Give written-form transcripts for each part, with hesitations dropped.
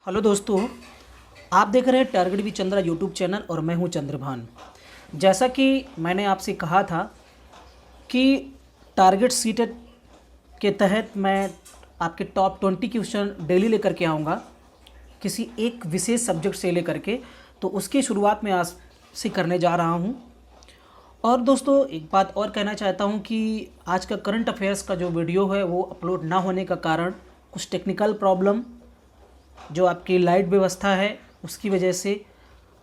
Hello दोस्तों, आप देख रहे हैं target with Chandra YouTube channel और मैं हूं चंद्रभान। जैसा कि मैंने आपसे कहा था कि टारगेट सीटेट के तहत मैं आपके टॉप 20 क्वेश्चन डेली लेकर के आऊँगा किसी एक विशेष सब्जेक्ट से लेकर के, तो उसकी शुरुआत मैं आज से करने जा रहा हूं। और दोस्तों एक बात और कहना चाहता हूं कि आज का करंट अफेयर्स का जो वीडियो है वो अपलोड ना होने का कारण कुछ टेक्निकल प्रॉब्लम, जो आपकी लाइट व्यवस्था है उसकी वजह से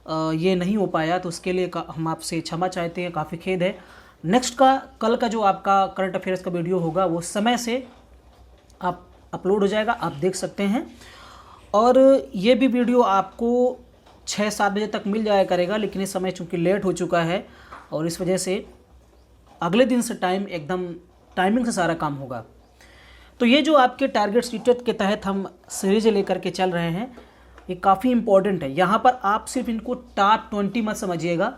ये नहीं हो पाया, तो उसके लिए हम आपसे क्षमा चाहते हैं, काफ़ी खेद है। नेक्स्ट कल का जो आपका करंट अफेयर्स का वीडियो होगा वो समय से आप अपलोड हो जाएगा, आप देख सकते हैं। और ये भी वीडियो आपको 6-7 बजे तक मिल जाया करेगा, लेकिन इस समय चूँकि लेट हो चुका है और इस वजह से अगले दिन से एकदम टाइमिंग से सारा काम होगा। तो ये जो आपके टारगेट सीटेट के तहत हम सीरीज लेकर के चल रहे हैं, ये काफ़ी इंपॉर्टेंट है। यहाँ पर आप सिर्फ इनको टॉप 20 मत समझिएगा,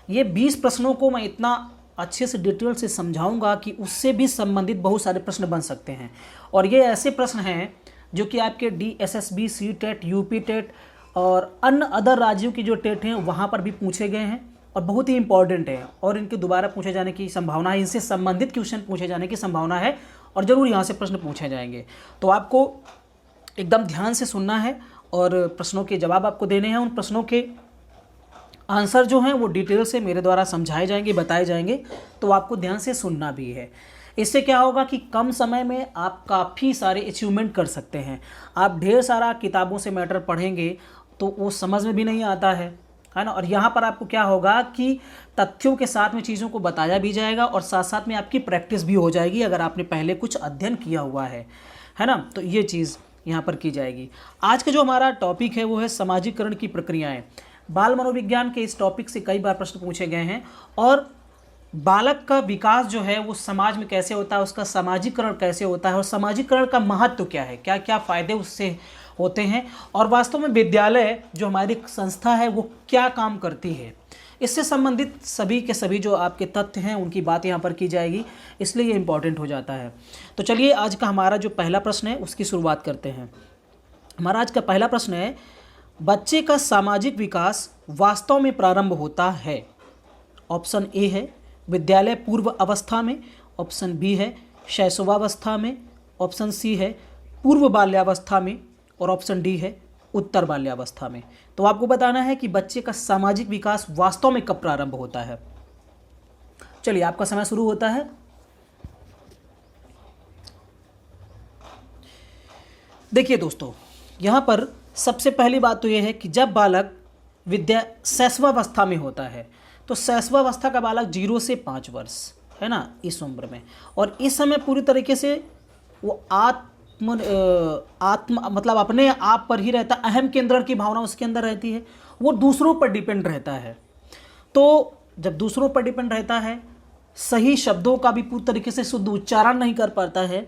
ये 20 प्रश्नों को मैं इतना अच्छे से डिटेल से समझाऊंगा कि उससे भी संबंधित बहुत सारे प्रश्न बन सकते हैं। और ये ऐसे प्रश्न हैं जो कि आपके DSSB, सीटेट, यूपी टेट और अन्य अदर राज्यों की जो टेट हैं वहाँ पर भी पूछे गए हैं और बहुत ही इंपॉर्टेंट है, और इनके दोबारा पूछे जाने की संभावना है, इनसे संबंधित क्वेश्चन पूछे जाने की संभावना है और ज़रूर यहाँ से प्रश्न पूछे जाएंगे। तो आपको एकदम ध्यान से सुनना है और प्रश्नों के जवाब आपको देने हैं। उन प्रश्नों के आंसर जो हैं वो डिटेल से मेरे द्वारा समझाए जाएंगे, बताए जाएंगे, तो आपको ध्यान से सुनना भी है। इससे क्या होगा कि कम समय में आप काफ़ी सारे अचीवमेंट कर सकते हैं। आप ढेर सारा किताबों से मैटर पढ़ेंगे तो वो समझ में भी नहीं आता है ना। और यहाँ पर आपको क्या होगा कि तथ्यों के साथ में चीज़ों को बताया भी जाएगा और साथ साथ में आपकी प्रैक्टिस भी हो जाएगी, अगर आपने पहले कुछ अध्ययन किया हुआ है ना। तो ये चीज़ यहाँ पर की जाएगी। आज का जो हमारा टॉपिक है वो है सामाजिकरण की प्रक्रियाएं। बाल मनोविज्ञान के इस टॉपिक से कई बार प्रश्न पूछे गए हैं, और बालक का विकास जो है वो समाज में कैसे होता है, उसका सामाजिकरण कैसे होता है और सामाजिकरण का महत्व क्या है, क्या क्या फ़ायदे उससे होते हैं, और वास्तव में विद्यालय जो हमारी संस्था है वो क्या काम करती है, इससे संबंधित सभी के सभी जो आपके तथ्य हैं उनकी बात यहाँ पर की जाएगी, इसलिए ये इम्पॉर्टेंट हो जाता है। तो चलिए आज का हमारा जो पहला प्रश्न है उसकी शुरुआत करते हैं। हमारा आज का पहला प्रश्न है, बच्चे का सामाजिक विकास वास्तव में प्रारंभ होता है। ऑप्शन ए है विद्यालय पूर्व अवस्था में, ऑप्शन बी है शैशवावस्था में, ऑप्शन सी है पूर्व बाल्यावस्था में, और ऑप्शन डी है उत्तर बाल्यावस्था में। तो आपको बताना है कि बच्चे का सामाजिक विकास वास्तव में कब प्रारंभ होता है। चलिए आपका समय शुरू होता है। देखिए दोस्तों, यहाँ पर सबसे पहली बात तो यह है कि जब बालक शैशवावस्था में होता है, तो शैशवावस्था का बालक 0 से 5 वर्ष है ना, इस उम्र में, और इस समय पूरी तरीके से वो आत्म मतलब अपने आप पर ही रहता, अहम केंद्रण की भावना उसके अंदर रहती है, वो दूसरों पर डिपेंड रहता है। तो जब दूसरों पर डिपेंड रहता है, सही शब्दों का भी पूरी तरीके से शुद्ध उच्चारण नहीं कर पाता है,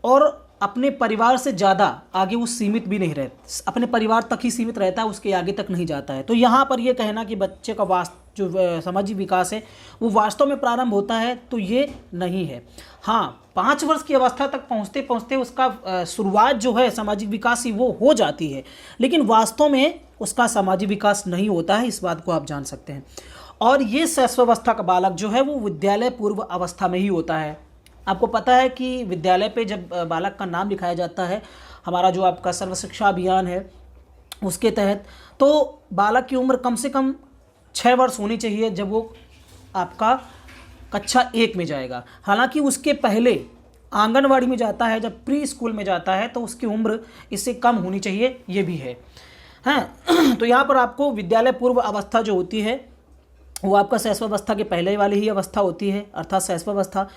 और अपने परिवार से ज़्यादा आगे वो सीमित भी नहीं रहता, अपने परिवार तक ही सीमित रहता है, उसके आगे तक नहीं जाता है। तो यहाँ पर ये कहना कि बच्चे का जो सामाजिक विकास है वो वास्तव में प्रारंभ होता है, तो ये नहीं है। हाँ, 5 वर्ष की अवस्था तक पहुँचते पहुँचते उसका शुरुआत जो है सामाजिक विकास ही वो हो जाती है, लेकिन वास्तव में उसका सामाजिक विकास नहीं होता है, इस बात को आप जान सकते हैं। और ये शैशवावस्था का बालक जो है वो विद्यालय पूर्व अवस्था में ही होता है। आपको पता है कि विद्यालय पे जब बालक का नाम लिखाया जाता है, हमारा जो आपका सर्व शिक्षा अभियान है उसके तहत, तो बालक की उम्र कम से कम 6 वर्ष होनी चाहिए जब वो आपका कक्षा 1 में जाएगा। हालांकि उसके पहले आंगनवाड़ी में जाता है, जब प्री स्कूल में जाता है, तो उसकी उम्र इससे कम होनी चाहिए, ये भी है हैं। तो यहाँ पर आपको विद्यालय पूर्व अवस्था जो होती है वो आपका शैशवावस्था के पहले वाली ही अवस्था होती है, अर्थात शैशवावस्था।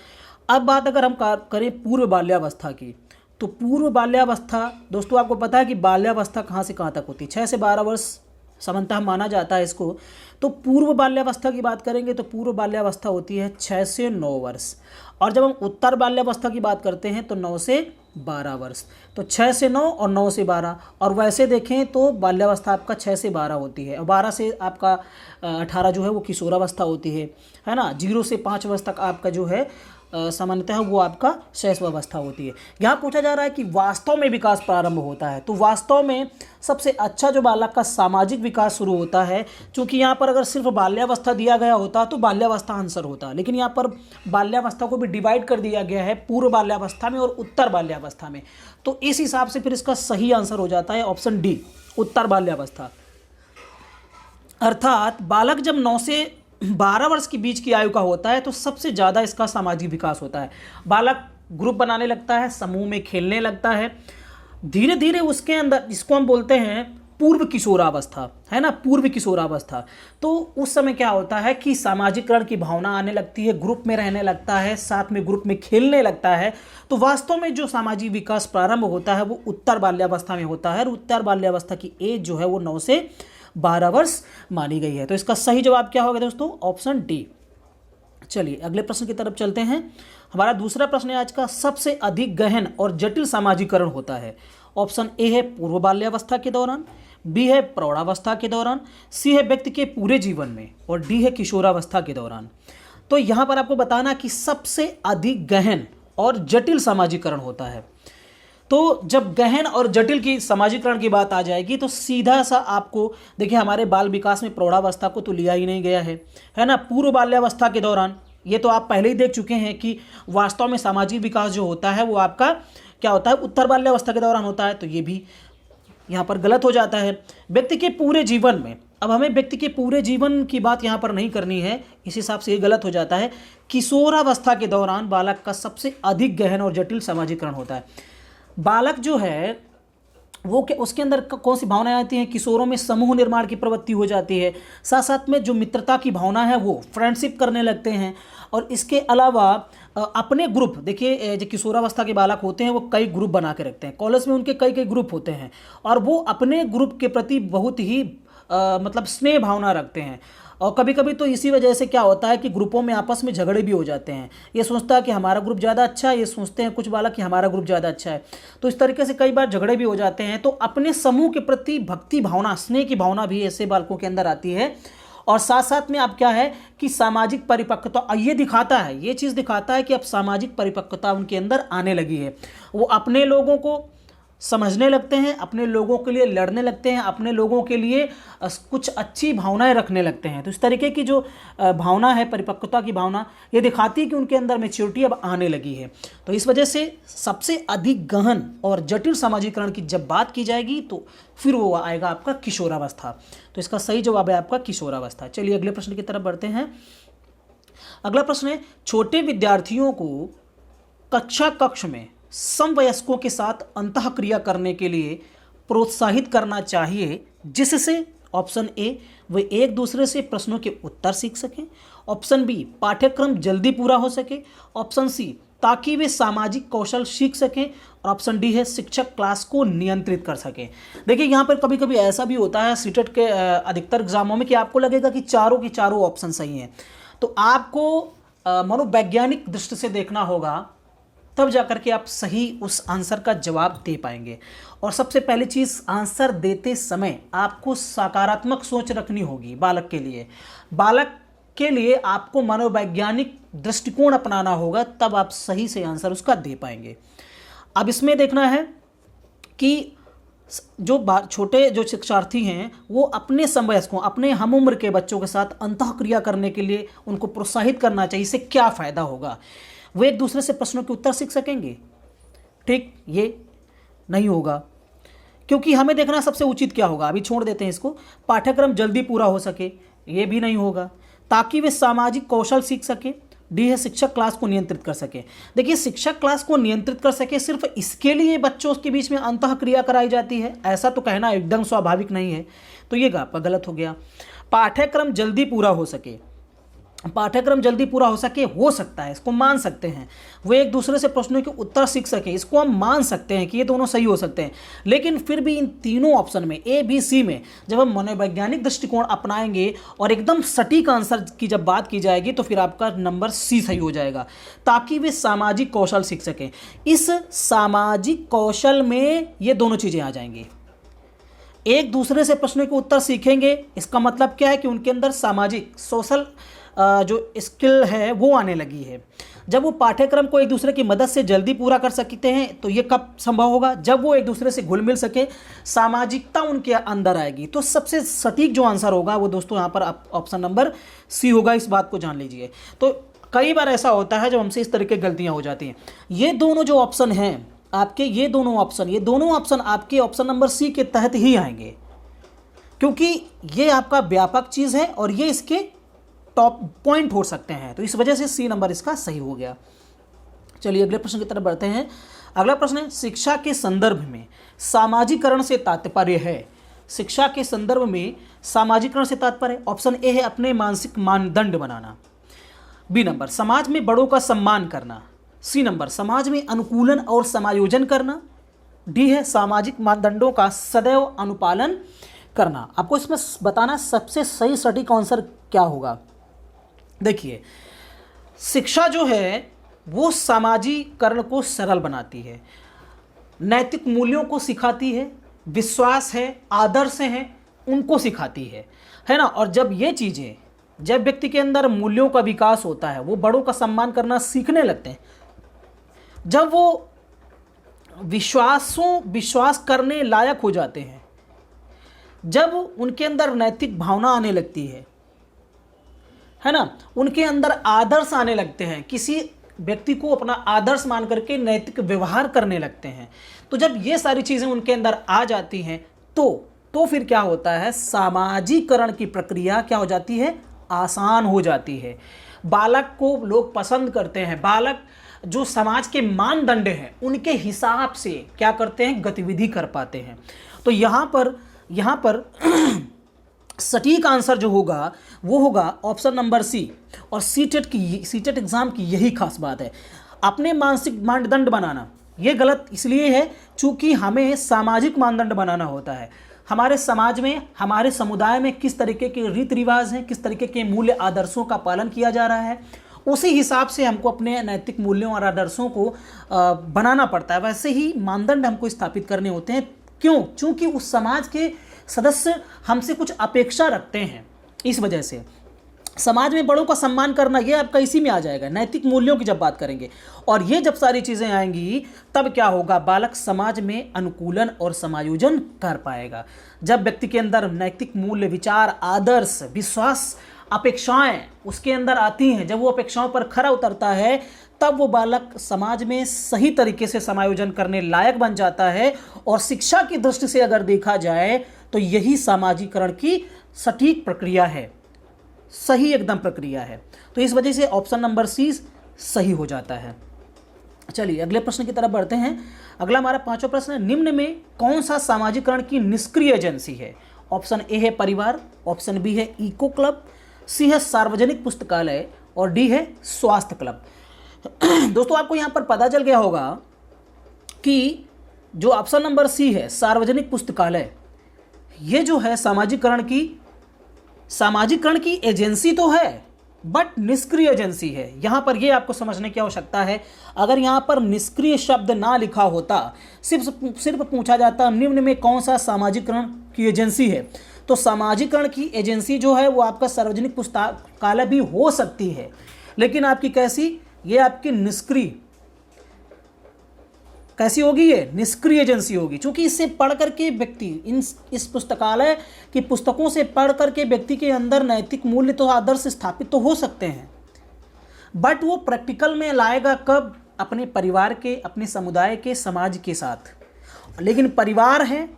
अब बात अगर हम करें पूर्व बाल्यावस्था की, तो पूर्व बाल्यावस्था दोस्तों आपको पता है कि बाल्यावस्था कहाँ से कहाँ तक होती है, 6 से 12 वर्ष सामान्यतः माना जाता है इसको। तो पूर्व बाल्यावस्था की बात करेंगे तो पूर्व बाल्यावस्था होती है 6 से 9 वर्ष, और जब हम उत्तर बाल्यावस्था की बात करते हैं तो 9 से 12 वर्ष। तो 6 से 9 और 9 से 12, और वैसे देखें तो बाल्यावस्था आपका 6 से 12 होती है, और 12 से आपका 18 जो है वो किशोरावस्था होती है ना। 0 से 5 वर्ष तक आपका जो है सामान्यतः वो आपका शैशवावस्था होती है। यहाँ पूछा जा रहा है कि वास्तव में विकास प्रारंभ होता है, तो वास्तव में सबसे अच्छा जो बालक का सामाजिक विकास शुरू होता है, क्योंकि यहाँ पर अगर सिर्फ बाल्यावस्था दिया गया होता तो बाल्यावस्था आंसर होता, लेकिन यहाँ पर बाल्यावस्था को भी डिवाइड कर दिया गया है पूर्व बाल्यावस्था में और उत्तर बाल्यावस्था में, तो इस हिसाब से फिर इसका सही आंसर हो जाता है ऑप्शन डी, उत्तर बाल्यावस्था। अर्थात बालक जब 9 से 12 वर्ष के बीच की आयु का होता है तो सबसे ज़्यादा इसका सामाजिक विकास होता है। बालक ग्रुप बनाने लगता है, समूह में खेलने लगता है, धीरे धीरे उसके अंदर, जिसको हम बोलते हैं पूर्व किशोरावस्था, है ना, पूर्व किशोरावस्था, तो उस समय क्या होता है कि सामाजिकरण की भावना आने लगती है, ग्रुप में रहने लगता है, साथ में ग्रुप में खेलने लगता है। तो वास्तव में जो सामाजिक विकास प्रारंभ होता है वो उत्तर बाल्यावस्था में होता है, और उत्तर बाल्यावस्था की एज जो है वो 9 से 12 वर्ष मानी गई है। तो इसका सही जवाब क्या होगा दोस्तों, ऑप्शन डी। चलिए अगले प्रश्न की तरफ चलते हैं। हमारा दूसरा प्रश्न है आज का, सबसे अधिक गहन और जटिल सामाजिकरण होता है। ऑप्शन ए है पूर्व बाल्यावस्था के दौरान, बी है प्रौढ़ावस्था के दौरान, सी है व्यक्ति के पूरे जीवन में, और डी है किशोरावस्था के दौरान। तो यहाँ पर आपको बताना कि सबसे अधिक गहन और जटिल सामाजिकरण होता है। तो जब गहन और जटिल की सामाजिकरण की बात आ जाएगी तो सीधा सा आपको देखिए, हमारे बाल विकास में प्रौढ़ावस्था को तो लिया ही नहीं गया है ना। पूर्व बाल्यावस्था के दौरान ये तो आप पहले ही देख चुके हैं कि वास्तव में सामाजिक विकास जो होता है वो आपका क्या होता है, उत्तर बाल्यावस्था के दौरान होता है, तो ये भी यहाँ पर गलत हो जाता है। व्यक्ति के पूरे जीवन में, अब हमें व्यक्ति के पूरे जीवन की बात यहाँ पर नहीं करनी है, इस हिसाब से ये गलत हो जाता है। किशोरावस्था के दौरान बालक का सबसे अधिक गहन और जटिल सामाजिकरण होता है। बालक जो है वो उसके अंदर कौन सी भावनाएं आती हैं, किशोरों में समूह निर्माण की प्रवृत्ति हो जाती है, साथ साथ में जो मित्रता की भावना है वो फ्रेंडशिप करने लगते हैं, और इसके अलावा अपने ग्रुप, देखिए जो किशोरावस्था के बालक होते हैं वो कई ग्रुप बना के रखते हैं, कॉलेज में उनके कई कई ग्रुप होते हैं, और वो अपने ग्रुप के प्रति बहुत ही मतलब स्नेह भावना रखते हैं। और कभी कभी तो इसी वजह से क्या होता है कि ग्रुपों में आपस में झगड़े भी हो जाते हैं, ये सोचता है कि हमारा ग्रुप ज़्यादा अच्छा है, ये सोचते हैं कुछ बालक कि हमारा ग्रुप ज़्यादा अच्छा है, तो इस तरीके से कई बार झगड़े भी हो जाते हैं। तो अपने समूह के प्रति भक्ति भावना, स्नेह की भावना भी ऐसे बालकों के अंदर आती है। और साथ साथ में अब क्या है कि सामाजिक परिपक्वता, ये दिखाता है, ये चीज़ दिखाता है कि अब सामाजिक परिपक्वता उनके अंदर आने लगी है। वो अपने लोगों को समझने लगते हैं, अपने लोगों के लिए लड़ने लगते हैं, अपने लोगों के लिए कुछ अच्छी भावनाएं रखने लगते हैं। तो इस तरीके की जो भावना है, परिपक्वता की भावना, ये दिखाती है कि उनके अंदर मैच्योरिटी अब आने लगी है। तो इस वजह से सबसे अधिक गहन और जटिल सामाजिकरण की जब बात की जाएगी तो फिर वो आएगा आपका किशोरावस्था। तो इसका सही जवाब है आपका किशोरावस्था। चलिए अगले प्रश्न की तरफ बढ़ते हैं। अगला प्रश्न है, छोटे विद्यार्थियों को कक्ष में समवयस्कों के साथ अंतःक्रिया करने के लिए प्रोत्साहित करना चाहिए, जिससे ऑप्शन ए वे एक दूसरे से प्रश्नों के उत्तर सीख सकें, ऑप्शन बी पाठ्यक्रम जल्दी पूरा हो सके, ऑप्शन सी ताकि वे सामाजिक कौशल सीख सकें, और ऑप्शन डी है शिक्षक क्लास को नियंत्रित कर सकें। देखिए यहाँ पर कभी कभी ऐसा भी होता है सीटेट के अधिकतर एग्जामों में कि आपको लगेगा कि चारों की चारों ऑप्शन सही हैं, तो आपको मनोवैज्ञानिक दृष्टि से देखना होगा, तब जाकर के आप सही उस आंसर का जवाब दे पाएंगे। और सबसे पहली चीज़, आंसर देते समय आपको सकारात्मक सोच रखनी होगी। बालक के लिए आपको मनोवैज्ञानिक दृष्टिकोण अपनाना होगा, तब आप सही से आंसर उसका दे पाएंगे। अब इसमें देखना है कि छोटे जो शिक्षार्थी हैं वो अपने समवयस्कों, अपने हम उम्र के बच्चों के साथ अंतःक्रिया करने के लिए उनको प्रोत्साहित करना चाहिए। इससे क्या फ़ायदा होगा, वो एक दूसरे से प्रश्नों के उत्तर सीख सकेंगे। ठीक, ये नहीं होगा, क्योंकि हमें देखना सबसे उचित क्या होगा, अभी छोड़ देते हैं इसको। पाठ्यक्रम जल्दी पूरा हो सके, ये भी नहीं होगा। ताकि वे सामाजिक कौशल सीख सके, डी है शिक्षक क्लास को नियंत्रित कर सके। देखिए शिक्षक क्लास को नियंत्रित कर सके, सिर्फ इसके लिए बच्चों के बीच में अंतःक्रिया कराई जाती है, ऐसा तो कहना एकदम स्वाभाविक नहीं है, तो ये आपका गलत हो गया। पाठ्यक्रम जल्दी पूरा हो सके, पाठ्यक्रम जल्दी पूरा हो सकता है, इसको मान सकते हैं। वो एक दूसरे से प्रश्नों के उत्तर सीख सके, इसको हम मान सकते हैं कि ये दोनों सही हो सकते हैं। लेकिन फिर भी इन तीनों ऑप्शन में, ए बी सी में, जब हम मनोवैज्ञानिक दृष्टिकोण अपनाएंगे और एकदम सटीक आंसर की जब बात की जाएगी तो फिर आपका नंबर सी सही हो जाएगा, ताकि वे सामाजिक कौशल सीख सकें। इस सामाजिक कौशल में ये दोनों चीज़ें आ जाएंगी। एक दूसरे से प्रश्नों के उत्तर सीखेंगे, इसका मतलब क्या है कि उनके अंदर सामाजिक सोशल जो स्किल है वो आने लगी है। जब वो पाठ्यक्रम को एक दूसरे की मदद से जल्दी पूरा कर सकते हैं, तो ये कब संभव होगा? जब वो एक दूसरे से घुल मिल सके, सामाजिकता उनके अंदर आएगी। तो सबसे सटीक जो आंसर होगा वो दोस्तों यहाँ पर ऑप्शन नंबर सी होगा, इस बात को जान लीजिए। तो कई बार ऐसा होता है जब हमसे इस तरह की गलतियाँ हो जाती हैं। ये दोनों जो ऑप्शन हैं आपके, ये दोनों ऑप्शन आपके ऑप्शन नंबर सी के तहत ही आएंगे, क्योंकि ये आपका व्यापक चीज़ है और ये इसके टॉप पॉइंट हो सकते हैं। तो इस वजह से सी नंबर इसका सही हो गया। चलिए अगले प्रश्न की तरफ बढ़ते हैं। अगला प्रश्न है, शिक्षा के संदर्भ में सामाजिकरण से तात्पर्य है। शिक्षा के संदर्भ में सामाजिकरण से तात्पर्य, ऑप्शन ए है अपने मानसिक मानदंड बनाना, बी नंबर समाज में बड़ों का सम्मान करना, सी नंबर समाज में अनुकूलन और समायोजन करना, डी है सामाजिक मानदंडों का सदैव अनुपालन करना। आपको इसमें बताना सबसे सही सटीक आंसर क्या होगा। देखिए, शिक्षा जो है वो सामाजिकरण को सरल बनाती है, नैतिक मूल्यों को सिखाती है, विश्वास है, आदर्श हैं, उनको सिखाती है ना। और जब ये चीज़ें, जब व्यक्ति के अंदर मूल्यों का विकास होता है, वो बड़ों का सम्मान करना सीखने लगते हैं, जब वो विश्वास करने लायक हो जाते हैं, जब उनके अंदर नैतिक भावना आने लगती है ना, उनके अंदर आदर्श आने लगते हैं, किसी व्यक्ति को अपना आदर्श मान करके नैतिक व्यवहार करने लगते हैं, तो जब ये सारी चीज़ें उनके अंदर आ जाती हैं तो फिर क्या होता है, सामाजिकरण की प्रक्रिया क्या हो जाती है, आसान हो जाती है। बालक को लोग पसंद करते हैं, बालक जो समाज के मानदंड हैं उनके हिसाब से क्या करते हैं, गतिविधि कर पाते हैं। तो यहाँ पर सटीक आंसर जो होगा वो होगा ऑप्शन नंबर सी। और सीटेट एग्जाम की यही खास बात है, अपने मानसिक मानदंड बनाना। ये गलत इसलिए है चूंकि हमें सामाजिक मानदंड बनाना होता है। हमारे समाज में, हमारे समुदाय में किस तरीके के रीति रिवाज हैं, किस तरीके के मूल्य आदर्शों का पालन किया जा रहा है, उसी हिसाब से हमको अपने नैतिक मूल्यों और आदर्शों को बनाना पड़ता है। वैसे ही मानदंड हमको स्थापित करने होते हैं। क्यों? चूंकि उस समाज के सदस्य हमसे कुछ अपेक्षा रखते हैं, इस वजह से समाज में बड़ों का सम्मान करना, ये आपका इसी में आ जाएगा, नैतिक मूल्यों की जब बात करेंगे। और ये जब सारी चीज़ें आएंगी तब क्या होगा, बालक समाज में अनुकूलन और समायोजन कर पाएगा। जब व्यक्ति के अंदर नैतिक मूल्य, विचार, आदर्श, विश्वास, अपेक्षाएं उसके अंदर आती हैं, जब वो अपेक्षाओं पर खरा उतरता है, तब वो बालक समाज में सही तरीके से समायोजन करने लायक बन जाता है। और शिक्षा की दृष्टि से अगर देखा जाए तो यही सामाजिकरण की सटीक प्रक्रिया है, सही एकदम प्रक्रिया है। तो इस वजह से ऑप्शन नंबर सी सही हो जाता है। चलिए अगले प्रश्न की तरफ बढ़ते हैं। अगला हमारा पांचवा प्रश्न है, निम्न में कौन सा सामाजिकरण की निष्क्रिय एजेंसी है? ऑप्शन ए है परिवार, ऑप्शन बी है इको क्लब, सी है सार्वजनिक पुस्तकालय और डी है स्वास्थ्य क्लब। दोस्तों आपको यहाँ पर पता चल गया होगा कि जो ऑप्शन नंबर सी है सार्वजनिक पुस्तकालय, ये जो है सामाजिकरण की एजेंसी तो है बट निष्क्रिय एजेंसी है। यहाँ पर ये आपको समझने की आवश्यकता है। अगर यहाँ पर निष्क्रिय शब्द ना लिखा होता, सिर्फ पूछा जाता निम्न में कौन सा सामाजिकरण की एजेंसी है, तो सामाजिकरण की एजेंसी जो है वो आपका सार्वजनिक पुस्तकालय भी हो सकती है, लेकिन आपकी ये आपकी कैसी होगी, ये निष्क्रिय एजेंसी होगी। क्योंकि इससे पढ़ करके व्यक्ति इस पुस्तकालय की पुस्तकों से पढ़ करके व्यक्ति के अंदर नैतिक मूल्य तो आदर्श स्थापित तो हो सकते हैं, बट वो प्रैक्टिकल में लाएगा कब, अपने परिवार के, अपने समुदाय के, समाज के साथ। लेकिन परिवार है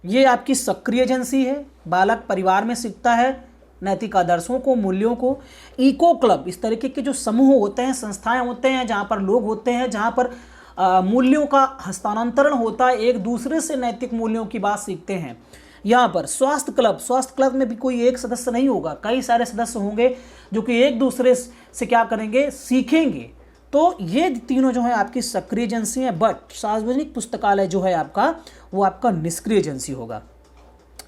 ये आपकी सक्रिय एजेंसी है, बालक परिवार में सीखता है नैतिक आदर्शों को, मूल्यों को। इको क्लब इस तरीके के जो समूह होते हैं, संस्थाएं होते हैं, जहाँ पर लोग होते हैं, जहाँ पर मूल्यों का हस्तांतरण होता है, एक दूसरे से नैतिक मूल्यों की बात सीखते हैं। यहाँ पर स्वास्थ्य क्लब में भी कोई एक सदस्य नहीं होगा, कई सारे सदस्य होंगे जो कि एक दूसरे से क्या करेंगे, सीखेंगे। तो ये तीनों जो है आपकी सक्रिय एजेंसी है, बट सार्वजनिक पुस्तकालय जो है आपका वो आपका निष्क्रिय एजेंसी होगा।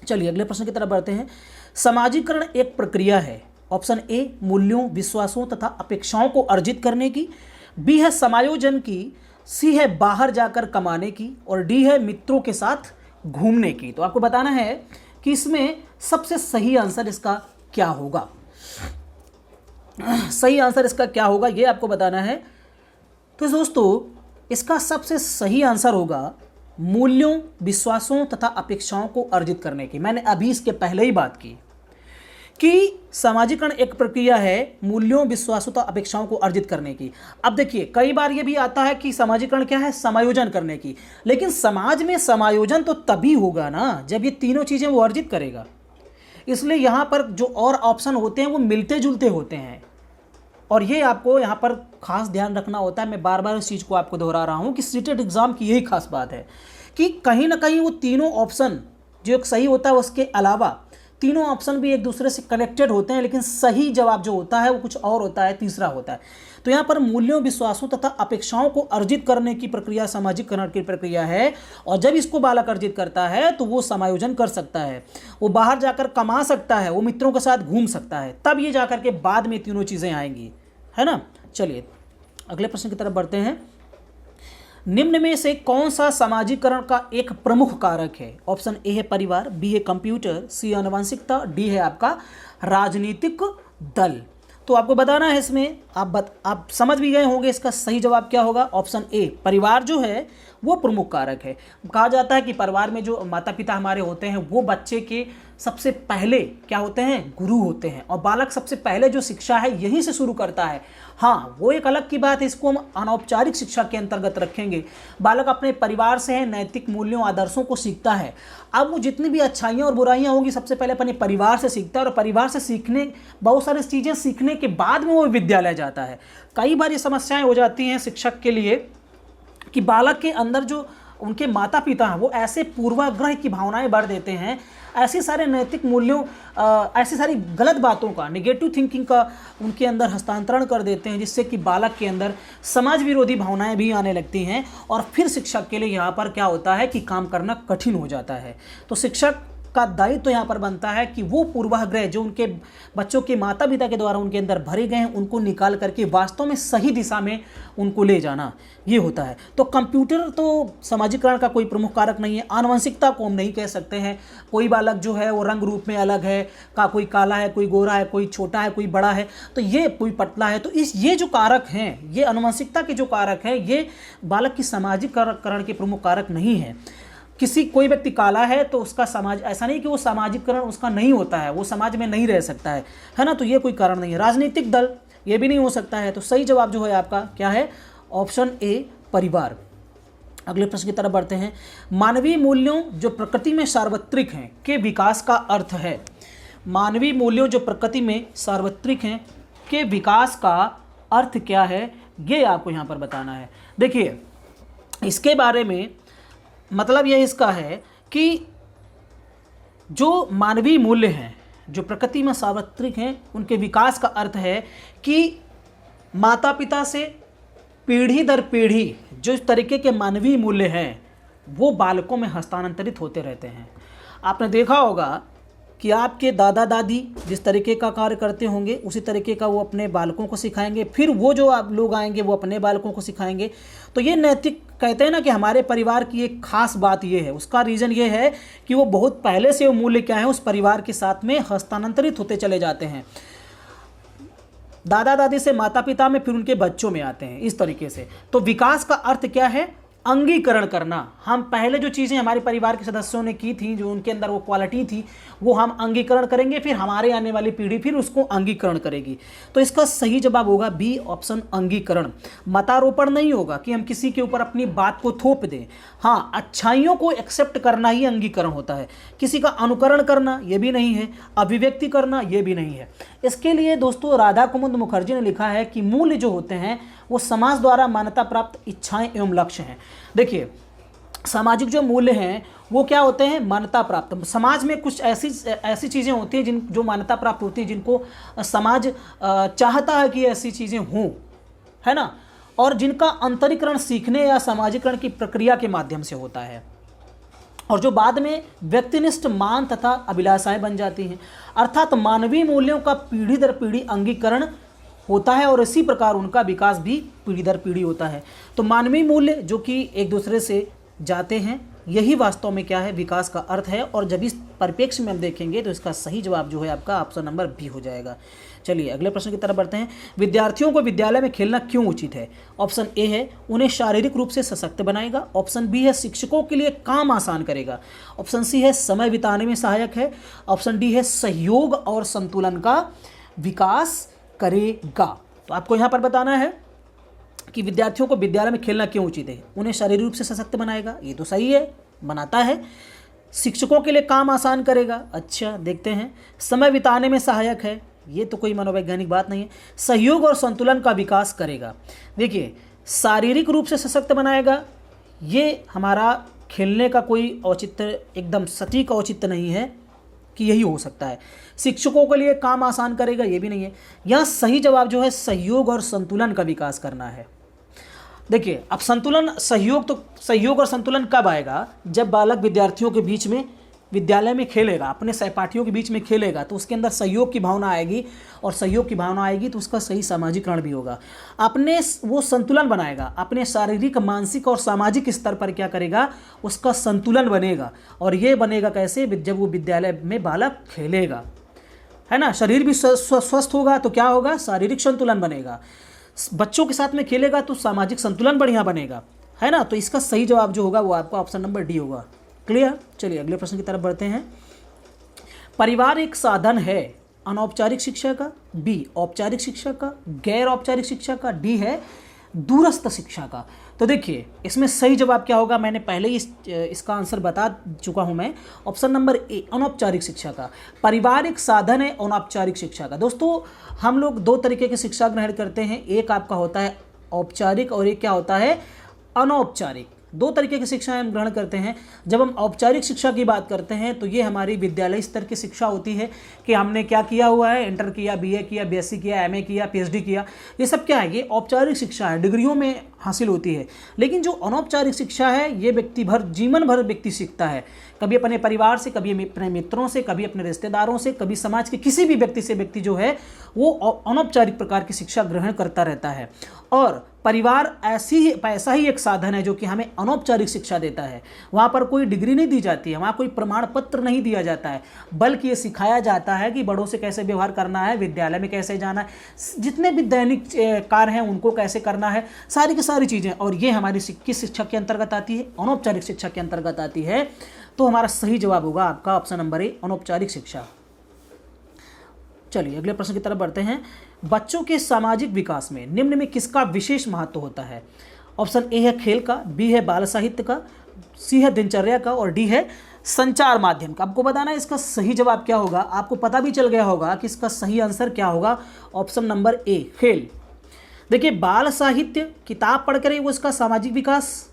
चलिए अगले प्रश्न की तरफ बढ़ते हैं। सामाजिकरण एक प्रक्रिया है। ऑप्शन ए मूल्यों, विश्वासों तथा अपेक्षाओं को अर्जित करने की, बी है समायोजन की, सी है बाहर जाकर कमाने की और डी है मित्रों के साथ घूमने की। तो आपको बताना है कि इसमें सबसे सही आंसर इसका क्या होगा। सही आंसर इसका क्या होगा ये आपको बताना है। तो दोस्तों इसका सबसे सही आंसर होगा मूल्यों, विश्वासों तथा अपेक्षाओं को अर्जित करने की। मैंने अभी इसके पहले ही बात की कि समाजीकरण एक प्रक्रिया है मूल्यों, विश्वासों तथा अपेक्षाओं को अर्जित करने की। अब देखिए कई बार यह भी आता है कि समाजीकरण क्या है, समायोजन करने की, लेकिन समाज में समायोजन तो तभी होगा ना जब ये तीनों चीजें वो अर्जित करेगा। इसलिए यहाँ पर जो और ऑप्शन होते हैं वो मिलते जुलते होते हैं, और ये आपको यहाँ पर खास ध्यान रखना होता है। मैं बार बार इस चीज़ को आपको दोहरा रहा हूँ कि सीटेट एग्जाम की यही खास बात है कि कहीं ना कहीं वो तीनों ऑप्शन जो एक सही होता है उसके अलावा तीनों ऑप्शन भी एक दूसरे से कनेक्टेड होते हैं, लेकिन सही जवाब जो होता है वो कुछ और होता है, तीसरा होता है। तो यहाँ पर मूल्यों, विश्वासों तथा अपेक्षाओं को अर्जित करने की प्रक्रिया सामाजिकरण की प्रक्रिया है, और जब इसको बालक अर्जित करता है तो वो समायोजन कर सकता है, वो बाहर जाकर कमा सकता है, वो मित्रों के साथ घूम सकता है, तब ये जाकर के बाद में तीनों चीज़ें आएंगी, है ना। चलिए अगले प्रश्न की तरफ बढ़ते हैं। निम्न में से कौन सा समाजीकरण का एक प्रमुख कारक है? ऑप्शन ए है परिवार, बी है कंप्यूटर, सी आनुवंशिकता, डी है आपका राजनीतिक दल। तो आपको बताना है इसमें, आप समझ भी गए होंगे इसका सही जवाब क्या होगा। ऑप्शन ए परिवार जो है वो प्रमुख कारक है। कहा जाता है कि परिवार में जो माता पिता हमारे होते हैं वो बच्चे के सबसे पहले क्या होते हैं, गुरु होते हैं, और बालक सबसे पहले जो शिक्षा है यहीं से शुरू करता है। हाँ, वो एक अलग की बात है, इसको हम अनौपचारिक शिक्षा के अंतर्गत रखेंगे। बालक अपने परिवार से है नैतिक मूल्यों, आदर्शों को सीखता है। अब वो जितनी भी अच्छाइयाँ और बुराइयाँ होगी सबसे पहले अपने परिवार से सीखता है, और परिवार से सीखने बहुत सारी चीज़ें सीखने के बाद में वो विद्यालय जाता है। कई बार ये समस्याएं हो जाती हैं शिक्षक के लिए कि बालक के अंदर जो उनके माता पिता हैं वो ऐसे पूर्वाग्रह की भावनाएं भर देते हैं, ऐसे सारे नैतिक मूल्यों, ऐसी सारी गलत बातों का, नेगेटिव थिंकिंग का उनके अंदर हस्तांतरण कर देते हैं, जिससे कि बालक के अंदर समाज विरोधी भावनाएं भी आने लगती हैं, और फिर शिक्षक के लिए यहाँ पर क्या होता है कि काम करना कठिन हो जाता है। तो शिक्षक का दायित्व तो यहाँ पर बनता है कि वो पूर्वाग्रह जो उनके बच्चों के माता पिता के द्वारा उनके अंदर भरे गए हैं उनको निकाल करके वास्तव में सही दिशा में उनको ले जाना, ये होता है। तो कंप्यूटर तो समाजीकरण का कोई प्रमुख कारक नहीं है। आनुवंशिकता को हम नहीं कह सकते हैं, कोई बालक जो है वो रंग रूप में अलग है, कोई काला है, कोई गोरा है, कोई छोटा है, कोई बड़ा है, तो ये कोई पतला है। तो ये जो कारक हैं, ये आनुवंशिकता के जो कारक हैं, ये बालक की सामाजिकरण के प्रमुख कारक नहीं है। कोई व्यक्ति काला है तो उसका समाज, ऐसा नहीं कि वो सामाजिकरण उसका नहीं होता है, वो समाज में नहीं रह सकता है ना, तो ये कोई कारण नहीं है। राजनीतिक दल ये भी नहीं हो सकता है। तो सही जवाब जो है आपका क्या है, ऑप्शन ए परिवार। अगले प्रश्न की तरफ बढ़ते हैं। मानवीय मूल्यों जो प्रकृति में सार्वत्रिक हैं के विकास का अर्थ है। मानवीय मूल्यों जो प्रकृति में सार्वत्रिक हैं के विकास का अर्थ क्या है, ये आपको यहाँ पर बताना है। देखिए इसके बारे में मतलब यह इसका है कि जो मानवीय मूल्य हैं जो प्रकृति में सार्वत्रिक हैं उनके विकास का अर्थ है कि माता पिता से पीढ़ी दर पीढ़ी जो इस तरीके के मानवीय मूल्य हैं वो बालकों में हस्तांतरित होते रहते हैं। आपने देखा होगा कि आपके दादा दादी जिस तरीके का कार्य करते होंगे उसी तरीके का वो अपने बालकों को सिखाएंगे, फिर वो जो आप लोग आएंगे वो अपने बालकों को सिखाएंगे। तो ये नैतिक कहते हैं ना कि हमारे परिवार की एक खास बात ये है, उसका रीज़न ये है कि वो बहुत पहले से वो मूल्य क्या है उस परिवार के साथ में हस्तांतरित होते चले जाते हैं। दादा दादी से माता पिता में, फिर उनके बच्चों में आते हैं, इस तरीके से। तो विकास का अर्थ क्या है, अंगीकरण करना। हम पहले जो चीज़ें हमारे परिवार के सदस्यों ने की थी, जो उनके अंदर वो क्वालिटी थी, वो हम अंगीकरण करेंगे, फिर हमारे आने वाली पीढ़ी फिर उसको अंगीकरण करेगी। तो इसका सही जवाब होगा बी ऑप्शन, अंगीकरण। मतारोपण नहीं होगा कि हम किसी के ऊपर अपनी बात को थोप दें। हाँ, अच्छाइयों को एक्सेप्ट करना ही अंगीकरण होता है। किसी का अनुकरण करना ये भी नहीं है, अभिव्यक्ति करना ये भी नहीं है। इसके लिए दोस्तों राधा कुमुद मुखर्जी ने लिखा है कि मूल्य जो होते हैं वो समाज द्वारा मान्यता प्राप्त इच्छाएं एवं लक्ष्य हैं। देखिए सामाजिक जो मूल्य हैं वो क्या होते हैं, मान्यता प्राप्त। समाज में कुछ ऐसी चीज़ें होती हैं जो मान्यता प्राप्त होती है, जिनको समाज चाहता है कि ऐसी चीज़ें हों, है ना, और जिनका अंतरीकरण सीखने या सामाजिकरण की प्रक्रिया के माध्यम से होता है, और जो बाद में व्यक्तिनिष्ठ मान तथा अभिलाषाएं बन जाती हैं। अर्थात मानवीय मूल्यों का पीढ़ी दर पीढ़ी अंगीकरण होता है और इसी प्रकार उनका विकास भी पीढ़ी दर पीढ़ी होता है। तो मानवीय मूल्य जो कि एक दूसरे से जाते हैं यही वास्तव में क्या है, विकास का अर्थ है। और जब इस परिप्रेक्ष्य में हम देखेंगे तो इसका सही जवाब जो है आपका ऑप्शन नंबर बी हो जाएगा। चलिए अगले प्रश्न की तरफ बढ़ते हैं। विद्यार्थियों को विद्यालय में खेलना क्यों उचित है? ऑप्शन ए है उन्हें शारीरिक रूप से सशक्त बनाएगा। ऑप्शन बी है शिक्षकों के लिए काम आसान करेगा। ऑप्शन सी है समय बिताने में सहायक है। ऑप्शन डी है सहयोग और संतुलन का विकास करेगा। तो आपको यहाँ पर बताना है कि विद्यार्थियों को विद्यालय में खेलना क्यों उचित है। उन्हें शारीरिक रूप से सशक्त बनाएगा, ये तो सही है, बनाता है। शिक्षकों के लिए काम आसान करेगा, अच्छा देखते हैं। समय बिताने में सहायक है, ये तो कोई मनोवैज्ञानिक बात नहीं है। सहयोग और संतुलन का विकास करेगा। देखिए शारीरिक रूप से सशक्त बनाएगा, ये हमारा खेलने का कोई औचित्य, एकदम सटीक औचित्य नहीं है कि यही हो सकता है। शिक्षकों के लिए काम आसान करेगा, ये भी नहीं है। यहाँ सही जवाब जो है सहयोग और संतुलन का विकास करना है। देखिए अब संतुलन, सहयोग और संतुलन कब आएगा? जब बालक विद्यार्थियों के बीच में विद्यालय में खेलेगा, अपने सहपाठियों के बीच में खेलेगा, तो उसके अंदर सहयोग की भावना आएगी, और सहयोग की भावना आएगी तो उसका सही सामाजिकरण भी होगा। अपने वो संतुलन बनाएगा, अपने शारीरिक, मानसिक और सामाजिक स्तर पर क्या करेगा, उसका संतुलन बनेगा। और ये बनेगा कैसे? जब वो विद्यालय में बालक खेलेगा, है ना। शरीर भी स्वस्थ होगा तो क्या होगा, शारीरिक संतुलन बनेगा। बच्चों के साथ में खेलेगा तो सामाजिक संतुलन बढ़िया बनेगा, है ना। तो इसका सही जवाब जो होगा वो आपका ऑप्शन नंबर डी होगा। क्लियर? चलिए अगले प्रश्न की तरफ बढ़ते हैं। परिवार एक साधन है अनौपचारिक शिक्षा का, बी औपचारिक शिक्षा का, गैर औपचारिक शिक्षा का, डी है दूरस्थ शिक्षा का। तो देखिए इसमें सही जवाब क्या होगा, मैंने पहले ही इसका आंसर बता चुका हूं मैं। ऑप्शन नंबर ए अनौपचारिक शिक्षा का। परिवार एक साधन है अनौपचारिक शिक्षा का। दोस्तों हम लोग दो तरीके की शिक्षा ग्रहण करते हैं, एक आपका होता है औपचारिक और एक क्या होता है अनौपचारिक। दो तरीके की शिक्षा हम ग्रहण करते हैं। जब हम औपचारिक शिक्षा की बात करते हैं तो ये हमारी विद्यालय स्तर की शिक्षा होती है कि हमने क्या किया हुआ है, इंटर किया, बीए किया, बीएससी किया, एमए किया, पीएचडी किया, ये सब क्या है, ये औपचारिक शिक्षा है, डिग्रियों में हासिल होती है। लेकिन जो अनौपचारिक शिक्षा है ये व्यक्ति भर, जीवन भर व्यक्ति सीखता है, कभी अपने परिवार से, कभी अपने मित्रों से, कभी अपने रिश्तेदारों से, कभी समाज के किसी भी व्यक्ति से व्यक्ति जो है वो अनौपचारिक प्रकार की शिक्षा ग्रहण करता रहता है। और परिवार ऐसा ही एक साधन है जो कि हमें अनौपचारिक शिक्षा देता है। वहाँ पर कोई डिग्री नहीं दी जाती है, वहाँ कोई प्रमाण पत्र नहीं दिया जाता है, बल्कि ये सिखाया जाता है कि बड़ों से कैसे व्यवहार करना है, विद्यालय में कैसे जाना है, जितने भी दैनिक कार्य हैं उनको कैसे करना है, सारी की सारी चीज़ें। और ये हमारी किस शिक्षा के अंतर्गत आती है, अनौपचारिक शिक्षा के अंतर्गत आती है। तो हमारा सही जवाब होगा आपका ऑप्शन नंबर ए अनौपचारिक शिक्षा। चलिए अगले प्रश्न की तरफ बढ़ते हैं। बच्चों के सामाजिक विकास में निम्न में किसका विशेष महत्व होता है? ऑप्शन ए है खेल का, बी है बाल साहित्य का, सी है दिनचर्या का, और डी है संचार माध्यम का। आपको बताना है इसका सही जवाब क्या होगा। आपको पता भी चल गया होगा कि इसका सही आंसर क्या होगा, ऑप्शन नंबर ए खेल। देखिए बाल साहित्य किताब पढ़कर वो इसका सामाजिक विकास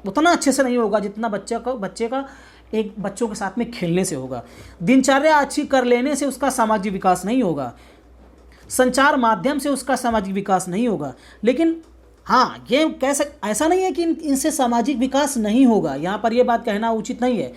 उतना अच्छे से नहीं होगा जितना बच्चे का एक बच्चों के साथ में खेलने से होगा। दिनचर्या अच्छी कर लेने से उसका सामाजिक विकास नहीं होगा, संचार माध्यम से उसका सामाजिक विकास नहीं होगा। लेकिन हाँ ये ऐसा नहीं है कि इनसे सामाजिक विकास नहीं होगा, यहाँ पर यह बात कहना उचित नहीं है।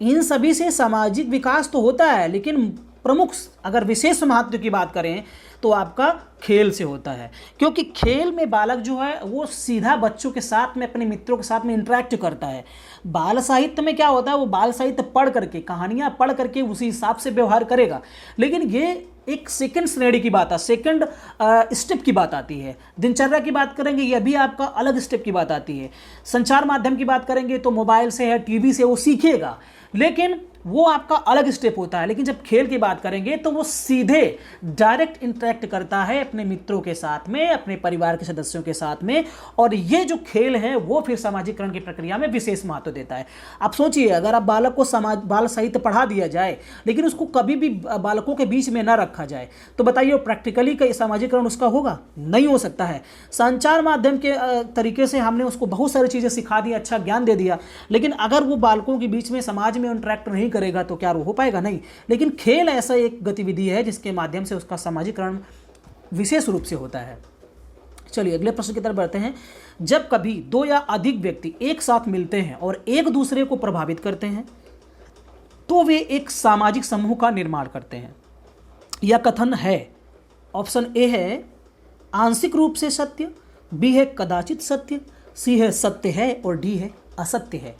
इन सभी से सामाजिक विकास तो होता है, लेकिन प्रमुख अगर विशेष महत्व की बात करें तो आपका खेल से होता है, क्योंकि खेल में बालक जो है वो सीधा बच्चों के साथ में, अपने मित्रों के साथ में इंटरेक्ट करता है। बाल साहित्य में क्या होता है, वो बाल साहित्य पढ़ करके, कहानियाँ पढ़ करके उसी हिसाब से व्यवहार करेगा। लेकिन ये एक सेकंड श्रेणी की बात है, सेकंड स्टेप की बात आती है। दिनचर्या की बात करेंगे यह भी आपका अलग स्टेप की बात आती है। संचार माध्यम की बात करेंगे तो मोबाइल से है, टीवी से वो सीखेगा, लेकिन वो आपका अलग स्टेप होता है। लेकिन जब खेल की बात करेंगे तो वो सीधे डायरेक्ट इंटरेक्ट करता है अपने मित्रों के साथ में, अपने परिवार के सदस्यों के साथ में, और ये जो खेल है वो फिर सामाजिकरण की प्रक्रिया में विशेष महत्व देता है। आप सोचिए अगर आप बालक को बाल साहित्य पढ़ा दिया जाए लेकिन उसको कभी भी बालकों के बीच में ना रखा जाए तो बताइए प्रैक्टिकली का सामाजिकरण उसका होगा? नहीं हो सकता है। संचार माध्यम के तरीके से हमने उसको बहुत सारी चीज़ें सिखा दी, अच्छा ज्ञान दे दिया, लेकिन अगर वो बालकों के बीच में समाज में इंटरेक्ट नहीं करेगा तो क्या वो हो पाएगा? नहीं। लेकिन खेल ऐसा एक गतिविधि है जिसके माध्यम से उसका सामाजिकरण विशेष रूप से होता है। चलिए अगले प्रश्न की तरफ बढ़ते हैं। जब कभी दो या अधिक व्यक्ति एक साथ मिलते हैं और एक दूसरे को प्रभावित करते हैं तो वे एक सामाजिक समूह का निर्माण करते हैं। यह कथन है, ऑप्शन ए है आंशिक रूप से सत्य, बी है कदाचित सत्य, सी है सत्य है, और डी है असत्य है।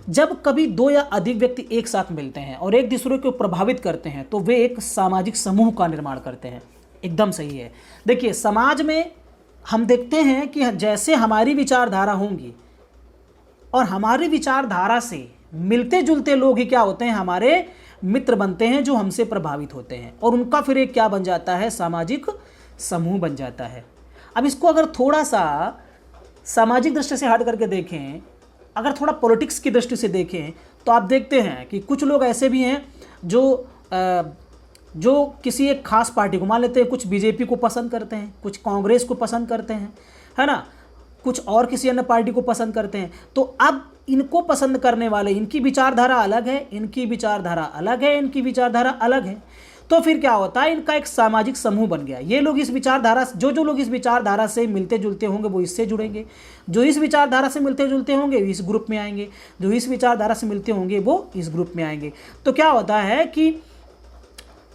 जब कभी दो या अधिक व्यक्ति एक साथ मिलते हैं और एक दूसरे को प्रभावित करते हैं तो वे एक सामाजिक समूह का निर्माण करते हैं। एकदम सही है। देखिए, समाज में हम देखते हैं कि जैसे हमारी विचारधारा होंगी और हमारी विचारधारा से मिलते जुलते लोग ही क्या होते हैं, हमारे मित्र बनते हैं जो हमसे प्रभावित होते हैं, और उनका फिर एक क्या बन जाता है, सामाजिक समूह बन जाता है। अब इसको अगर थोड़ा सा सामाजिक दृष्टि से हट करके देखें, अगर थोड़ा पॉलिटिक्स की दृष्टि से देखें, तो आप देखते हैं कि कुछ लोग ऐसे भी हैं जो किसी एक खास पार्टी को, मान लेते हैं कुछ बीजेपी को पसंद करते हैं, कुछ कांग्रेस को पसंद करते हैं, है ना, कुछ और किसी अन्य पार्टी को पसंद करते हैं। तो अब इनको पसंद करने वाले, इनकी विचारधारा अलग है, इनकी विचारधारा अलग है, इनकी विचारधारा अलग है, तो फिर क्या होता है, इनका एक सामाजिक समूह बन गया। ये लोग इस विचारधारा, जो लोग इस विचारधारा से मिलते जुलते होंगे वो इससे जुड़ेंगे, जो इस विचारधारा से मिलते जुलते होंगे इस ग्रुप में आएंगे, जो इस विचारधारा से मिलते होंगे वो इस ग्रुप में आएंगे। तो क्या होता है कि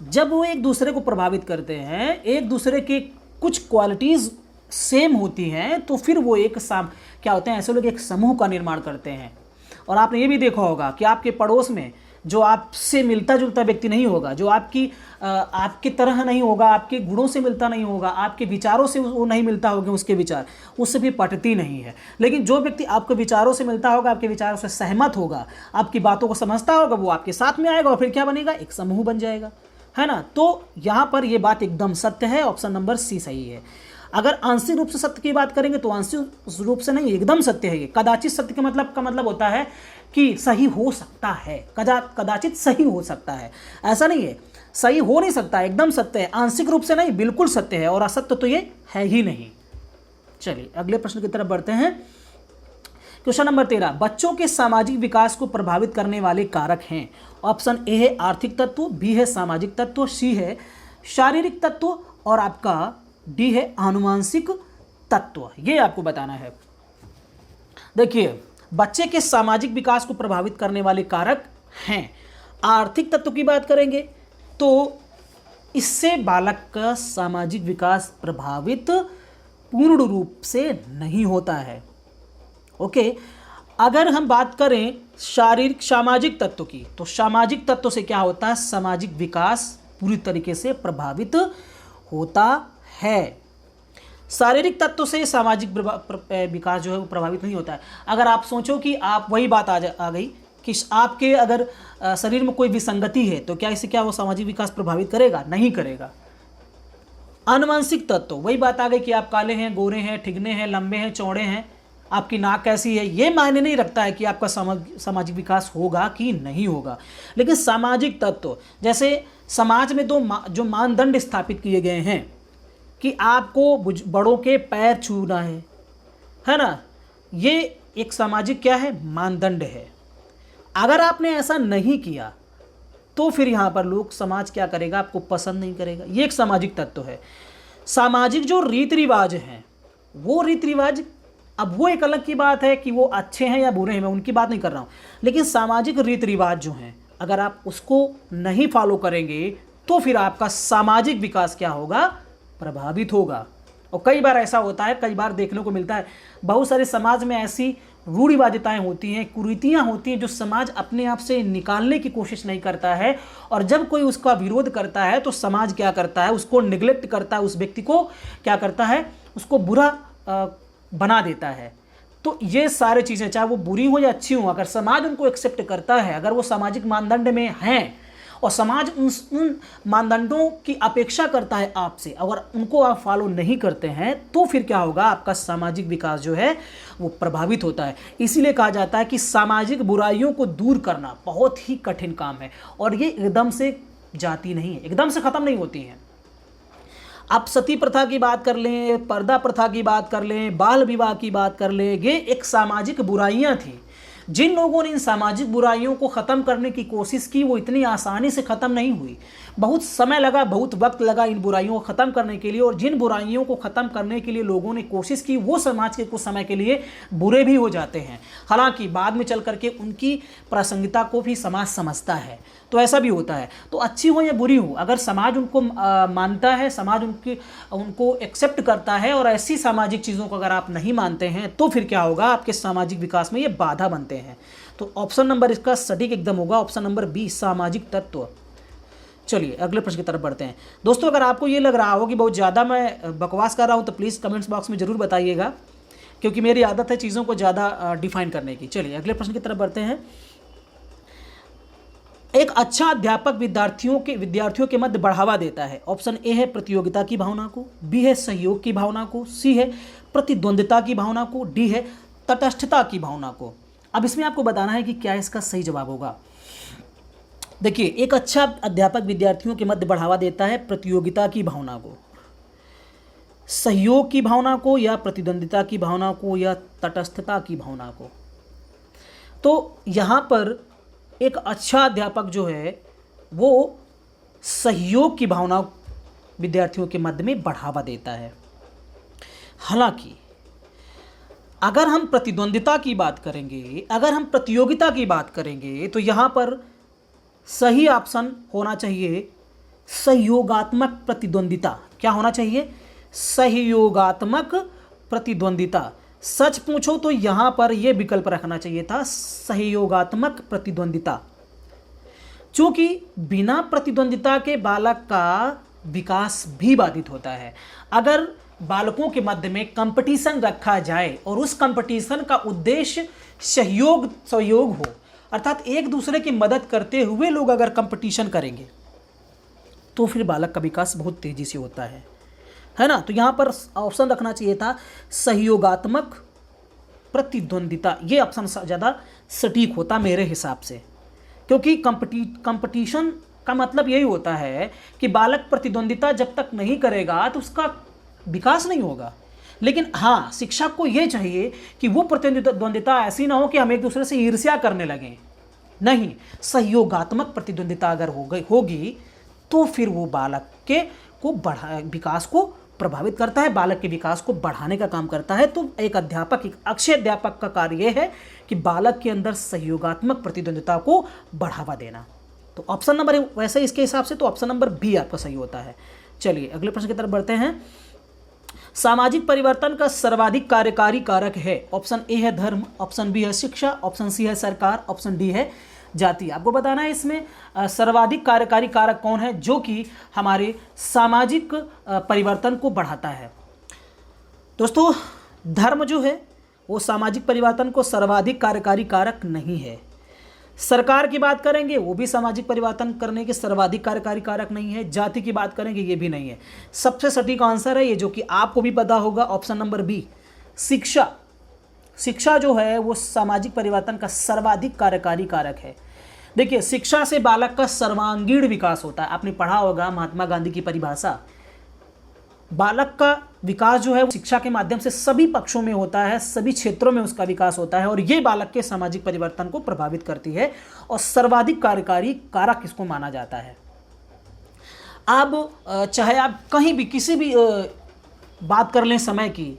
जब वो एक दूसरे को प्रभावित करते हैं, एक दूसरे के कुछ क्वालिटीज़ सेम होती हैं, तो फिर वो एक क्या होते हैं, ऐसे लोग एक समूह का निर्माण करते हैं। और आपने ये भी देखा होगा कि आपके पड़ोस में जो आपसे मिलता जुलता व्यक्ति नहीं होगा, जो आपकी तरह नहीं होगा, आपके गुणों से मिलता नहीं होगा, आपके विचारों से वो नहीं मिलता होगा, उसके विचार उससे भी पटती नहीं है। लेकिन जो व्यक्ति आपके विचारों से मिलता होगा, आपके विचारों से सहमत होगा, आपकी बातों को समझता होगा, वो आपके साथ में आएगा और फिर क्या बनेगा, एक समूह बन जाएगा, है ना। तो यहाँ पर ये बात एकदम सत्य है, ऑप्शन नंबर सी सही है। अगर आंशिक रूप से सत्य की बात करेंगे तो आंशिक रूप से नहीं, एकदम सत्य है ये। कदाचित सत्य का मतलब होता है कि सही हो सकता है, कदाचित सही हो सकता है, ऐसा नहीं है सही हो नहीं सकता, एकदम सत्य है, आंशिक रूप से नहीं, बिल्कुल सत्य है, और असत्य तो ये है ही नहीं। चलिए अगले प्रश्न की तरफ बढ़ते हैं। क्वेश्चन नंबर 13, बच्चों के सामाजिक विकास को प्रभावित करने वाले कारक हैं। ऑप्शन ए है आर्थिक तत्व, बी है सामाजिक तत्व, सी है शारीरिक तत्व, और आपका डी है आनुवांशिक तत्व। ये आपको बताना है। देखिए, बच्चे के सामाजिक विकास को प्रभावित करने वाले कारक हैं। आर्थिक तत्व की बात करेंगे तो इससे बालक का सामाजिक विकास प्रभावित पूर्ण रूप से नहीं होता है। ओके, अगर हम बात करें शारीरिक सामाजिक तत्व की, तो सामाजिक तत्व से क्या होता है, सामाजिक विकास पूरी तरीके से प्रभावित होता है। शारीरिक तत्व से सामाजिक विकास जो है वो प्रभावित नहीं होता है। अगर आप सोचो कि आप वही बात आ गई कि आपके अगर शरीर में कोई विसंगति है तो क्या इससे क्या वो सामाजिक विकास प्रभावित करेगा, नहीं करेगा। आनुवंशिक तत्व, वही बात आ गई कि आप काले हैं, गोरे हैं, ठिगने हैं, लंबे हैं, चौड़े हैं, आपकी नाक कैसी है, ये मायने नहीं रखता है कि आपका सामाजिक विकास होगा कि नहीं होगा। लेकिन सामाजिक तत्व, जैसे समाज में जो मानदंड स्थापित किए गए हैं कि आपको बड़ों के पैर छूना है ना, ये एक सामाजिक क्या है, मानदंड है। अगर आपने ऐसा नहीं किया तो फिर यहाँ पर लोग, समाज क्या करेगा, आपको पसंद नहीं करेगा। ये एक सामाजिक तत्व है। सामाजिक जो रीति रिवाज हैं, वो रीति रिवाज, अब वो एक अलग की बात है कि वो अच्छे हैं या बुरे हैं, मैं उनकी बात नहीं कर रहा हूँ। लेकिन सामाजिक रीति रिवाज जो हैं, अगर आप उसको नहीं फॉलो करेंगे तो फिर आपका सामाजिक विकास क्या होगा, प्रभावित होगा। और कई बार ऐसा होता है, कई बार देखने को मिलता है, बहुत सारे समाज में ऐसी रूढ़िवादिताएं होती हैं, कुरीतियां होती हैं जो समाज अपने आप से निकालने की कोशिश नहीं करता है, और जब कोई उसका विरोध करता है तो समाज क्या करता है, उसको निगलेक्ट करता है, उस व्यक्ति को क्या करता है, उसको बुरा बना देता है। तो ये सारे चीज़ें, चाहे वो बुरी हो या अच्छी हो, अगर समाज उनको एक्सेप्ट करता है, अगर वो सामाजिक मानदंड में हैं और समाज उन मानदंडों की अपेक्षा करता है आपसे, अगर उनको आप फॉलो नहीं करते हैं तो फिर क्या होगा, आपका सामाजिक विकास जो है वो प्रभावित होता है। इसीलिए कहा जाता है कि सामाजिक बुराइयों को दूर करना बहुत ही कठिन काम है, और ये एकदम से जाती नहीं है, एकदम से ख़त्म नहीं होती हैं। आप सती प्रथा की बात कर लें, पर्दा प्रथा की बात कर लें, बाल विवाह की बात कर लें, ये एक सामाजिक बुराइयां थी। जिन लोगों ने इन सामाजिक बुराइयों को ख़त्म करने की कोशिश की, वो इतनी आसानी से ख़त्म नहीं हुई। बहुत समय लगा, बहुत वक्त लगा इन बुराइयों को ख़त्म करने के लिए, और जिन बुराइयों को ख़त्म करने के लिए लोगों ने कोशिश की, वो समाज के कुछ समय के लिए बुरे भी हो जाते हैं। हालांकि बाद में चल करके उनकी प्रासंगिकता को भी समाज समझता है, तो ऐसा भी होता है। तो अच्छी हो या बुरी हो, अगर समाज उनको मानता है, समाज उनको एक्सेप्ट करता है, और ऐसी सामाजिक चीज़ों को अगर आप नहीं मानते हैं तो फिर क्या होगा, आपके सामाजिक विकास में ये बाधा बनते हैं। तो ऑप्शन नंबर इसका सटीक एकदम होगा ऑप्शन नंबर बी, सामाजिक तत्व। चलिए अगले प्रश्न की तरफ बढ़ते हैं। दोस्तों अगर आपको ये लग रहा हो कि बहुत ज़्यादा मैं बकवास कर रहा हूँ तो प्लीज़ कमेंट्स बॉक्स में ज़रूर बताइएगा, क्योंकि मेरी आदत है चीज़ों को ज़्यादा डिफाइन करने की। चलिए अगले प्रश्न की तरफ बढ़ते हैं। एक अच्छा अध्यापक विद्यार्थियों के मध्य बढ़ावा देता है। ऑप्शन ए है प्रतियोगिता की भावना को, बी है सहयोग की भावना को, सी है प्रतिद्वंद्विता की भावना को, डी है तटस्थता की भावना को। अब इसमें आपको बताना है कि क्या इसका सही जवाब होगा। देखिए, एक अच्छा अध्यापक विद्यार्थियों के मध्य बढ़ावा देता है प्रतियोगिता की भावना को, सहयोग की भावना को, या प्रतिद्वंद्विता की भावना को, या तटस्थता की भावना को। तो यहाँ पर एक अच्छा अध्यापक जो है वो सहयोग की भावना विद्यार्थियों के मध्य में बढ़ावा देता है। हालांकि अगर हम प्रतिद्वंद्विता की बात करेंगे, अगर हम प्रतियोगिता की बात करेंगे, तो यहाँ पर सही ऑप्शन होना चाहिए सहयोगात्मक प्रतिद्वंद्विता। क्या होना चाहिए? सहयोगात्मक प्रतिद्वंद्विता। सच पूछो तो यहाँ पर यह विकल्प रखना चाहिए था, सहयोगात्मक प्रतिद्वंद्विता। चूंकि बिना प्रतिद्वंद्विता के बालक का विकास भी बाधित होता है। अगर बालकों के मध्य में कंपटीशन रखा जाए और उस कंपटीशन का उद्देश्य सहयोग हो, अर्थात एक दूसरे की मदद करते हुए लोग अगर कंपटीशन करेंगे, तो फिर बालक का विकास बहुत तेजी से होता है ना। तो यहाँ पर ऑप्शन रखना चाहिए था सहयोगात्मक प्रतिद्वंद्विता। ये ऑप्शन ज़्यादा सटीक होता मेरे हिसाब से, क्योंकि कंपटीशन का मतलब यही होता है कि बालक प्रतिद्वंद्विता जब तक नहीं करेगा तो उसका विकास नहीं होगा। लेकिन हाँ, शिक्षक को ये चाहिए कि वो प्रतिद्वंद्विता ऐसी ना हो कि हम एक दूसरे से ईर्ष्या करने लगें। नहीं, सहयोगात्मक प्रतिद्वंद्विता अगर होगी तो फिर वो बालक के विकास को प्रभावित करता है, बालक के विकास को बढ़ाने का काम करता है। तो एक अच्छे अध्यापक का कार्य यह है कि बालक के अंदर सहयोगात्मक प्रतिद्वंद्विता को बढ़ावा देना। तो ऑप्शन नंबर, वैसे इसके हिसाब से तो ऑप्शन नंबर बी आपका सही होता है। चलिए अगले प्रश्न की तरफ बढ़ते हैं। सामाजिक परिवर्तन का सर्वाधिक कार्यकारी कारक है। ऑप्शन ए है धर्म, ऑप्शन बी है शिक्षा, ऑप्शन सी है सरकार, ऑप्शन डी है जाति। आपको बताना है इसमें सर्वाधिक कार्यकारी कारक कौन है जो कि हमारे सामाजिक परिवर्तन को बढ़ाता है। दोस्तों, धर्म जो है वो सामाजिक परिवर्तन को सर्वाधिक कार्यकारी कारक नहीं है। सरकार की बात करेंगे वो भी सामाजिक परिवर्तन करने के सर्वाधिक कार्यकारी कारक नहीं है। जाति की बात करेंगे ये भी नहीं है। सबसे सटीक आंसर है ये, जो कि आपको भी पता होगा, ऑप्शन नंबर बी, शिक्षा। शिक्षा जो है वो सामाजिक परिवर्तन का सर्वाधिक कार्यकारी कारक है। देखिए, शिक्षा से बालक का सर्वांगीण विकास होता है। आपने पढ़ा होगा महात्मा गांधी की परिभाषा। बालक का विकास जो है वो शिक्षा के माध्यम से सभी पक्षों में होता है, सभी क्षेत्रों में उसका विकास होता है, और ये बालक के सामाजिक परिवर्तन को प्रभावित करती है और सर्वाधिक कार्यकारी कारक इसको माना जाता है। अब चाहे आप कहीं भी किसी भी बात कर लें समय की,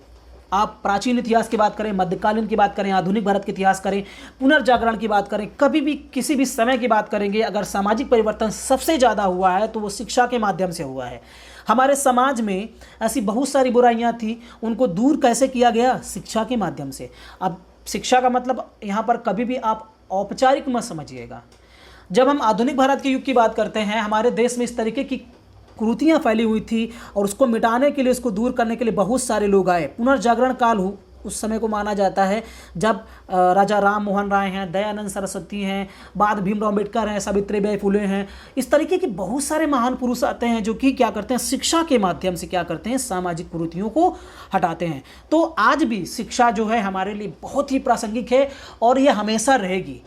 आप प्राचीन इतिहास की बात करें, मध्यकालीन की बात करें, आधुनिक भारत के इतिहास करें, पुनर्जागरण की बात करें, कभी भी किसी भी समय की बात करेंगे, अगर सामाजिक परिवर्तन सबसे ज़्यादा हुआ है तो वो शिक्षा के माध्यम से हुआ है। हमारे समाज में ऐसी बहुत सारी बुराइयां थी, उनको दूर कैसे किया गया? शिक्षा के माध्यम से। अब शिक्षा का मतलब यहाँ पर कभी भी आप औपचारिक मत समझिएगा। जब हम आधुनिक भारत के युग की बात करते हैं, हमारे देश में इस तरीके की कुरीतियाँ फैली हुई थी और उसको मिटाने के लिए, उसको दूर करने के लिए बहुत सारे लोग आए। पुनर्जागरण काल उस समय को माना जाता है जब राजा राम मोहन राय हैं, दयानंद सरस्वती हैं, बाद भीमराव अम्बेडकर हैं, सावित्रीबाई फुले हैं। इस तरीके के बहुत सारे महान पुरुष आते हैं जो कि क्या करते हैं, शिक्षा के माध्यम से क्या करते हैं, सामाजिक कुरीतियों को हटाते हैं। तो आज भी शिक्षा जो है हमारे लिए बहुत ही प्रासंगिक है और ये हमेशा रहेगी।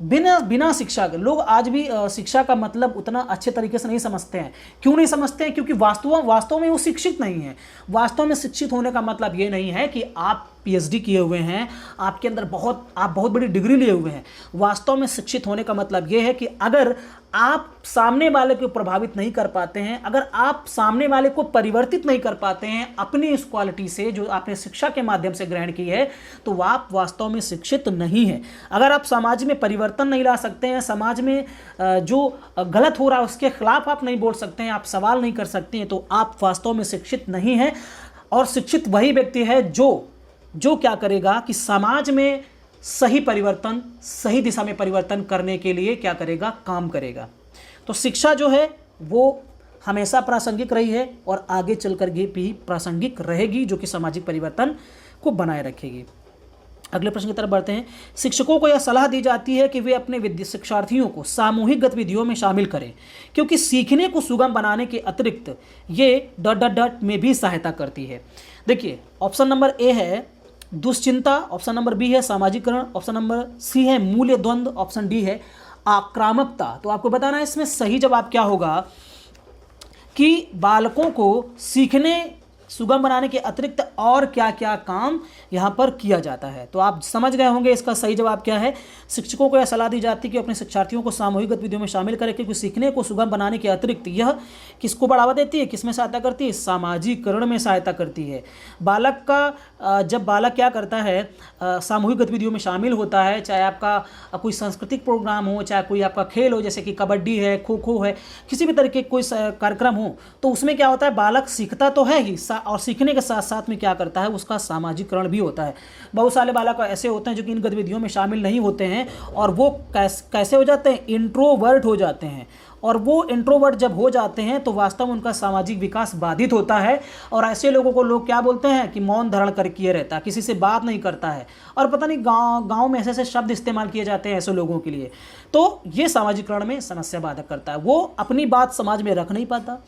बिना शिक्षा के लोग आज भी शिक्षा का मतलब उतना अच्छे तरीके से नहीं समझते हैं। क्यों नहीं समझते हैं? क्योंकि वास्तव में वो शिक्षित नहीं है। वास्तव में शिक्षित होने का मतलब ये नहीं है कि आप पीएचडी किए हुए हैं, आपके अंदर आप बहुत बड़ी डिग्री लिए हुए हैं। वास्तव में शिक्षित होने का मतलब ये है कि अगर आप सामने वाले को प्रभावित नहीं कर पाते हैं, अगर आप सामने वाले को परिवर्तित नहीं कर पाते हैं अपनी इस क्वालिटी से जो आपने शिक्षा के माध्यम से ग्रहण की है, तो आप वास्तव में शिक्षित नहीं हैं। अगर आप समाज में परिवर्तन नहीं ला सकते हैं, समाज में जो गलत हो रहा है उसके खिलाफ आप नहीं बोल सकते हैं, आप सवाल नहीं कर सकते हैं, तो आप वास्तव में शिक्षित नहीं हैं। और शिक्षित वही व्यक्ति है जो क्या करेगा कि समाज में सही परिवर्तन, सही दिशा में परिवर्तन करने के लिए क्या करेगा, काम करेगा। तो शिक्षा जो है वो हमेशा प्रासंगिक रही है और आगे चल कर भी प्रासंगिक रहेगी, जो कि सामाजिक परिवर्तन को बनाए रखेगी। अगले प्रश्न की तरफ बढ़ते हैं। शिक्षकों को यह सलाह दी जाती है कि वे अपने शिक्षार्थियों को सामूहिक गतिविधियों में शामिल करें, क्योंकि सीखने को सुगम बनाने के अतिरिक्त ये डट में भी सहायता करती है। देखिए, ऑप्शन नंबर ए है दुश्चिंता, ऑप्शन नंबर बी है सामाजिकरण, ऑप्शन नंबर सी है मूल्य द्वंद्व, ऑप्शन डी है आक्रामकता। तो आपको बताना है इसमें सही जवाब क्या होगा कि बालकों को सीखने सुगम बनाने के अतिरिक्त और क्या क्या काम यहाँ पर किया जाता है। तो आप समझ गए होंगे इसका सही जवाब क्या है। शिक्षकों को यह सलाह दी जाती है कि अपने शिक्षार्थियों को सामूहिक गतिविधियों में शामिल करें, क्योंकि सीखने को सुगम बनाने के अतिरिक्त यह किसको बढ़ावा देती है, किसमें सहायता करती है, सामाजिकरण में सहायता करती है। बालक का जब बालक क्या करता है, सामूहिक गतिविधियों में शामिल होता है, चाहे आपका कोई सांस्कृतिक प्रोग्राम हो, चाहे कोई आपका खेल हो, जैसे कि कबड्डी है, खो खो है, किसी भी तरीके कोई कार्यक्रम हो, तो उसमें क्या होता है, बालक सीखता तो है ही और सीखने के साथ साथ में क्या करता है, उसका सामाजिकरण भी होता है। बहुत सारे बालक ऐसे होते हैं जो कि इन गतिविधियों में शामिल नहीं होते हैं और वो कैसे हो जाते हैं, इंट्रोवर्ट हो जाते हैं। और वो इंट्रोवर्ट जब हो जाते हैं तो वास्तव में उनका सामाजिक विकास बाधित होता है। और ऐसे लोगों को लोग क्या बोलते हैं कि मौन धारण कर किए रहता है, किसी से बात नहीं करता है, और पता नहीं गांव में ऐसे ऐसे शब्द इस्तेमाल किए जाते हैं ऐसे लोगों के लिए। तो ये सामाजिकरण में समस्या बाधक करता है। वो अपनी बात समाज में रख नहीं पाता,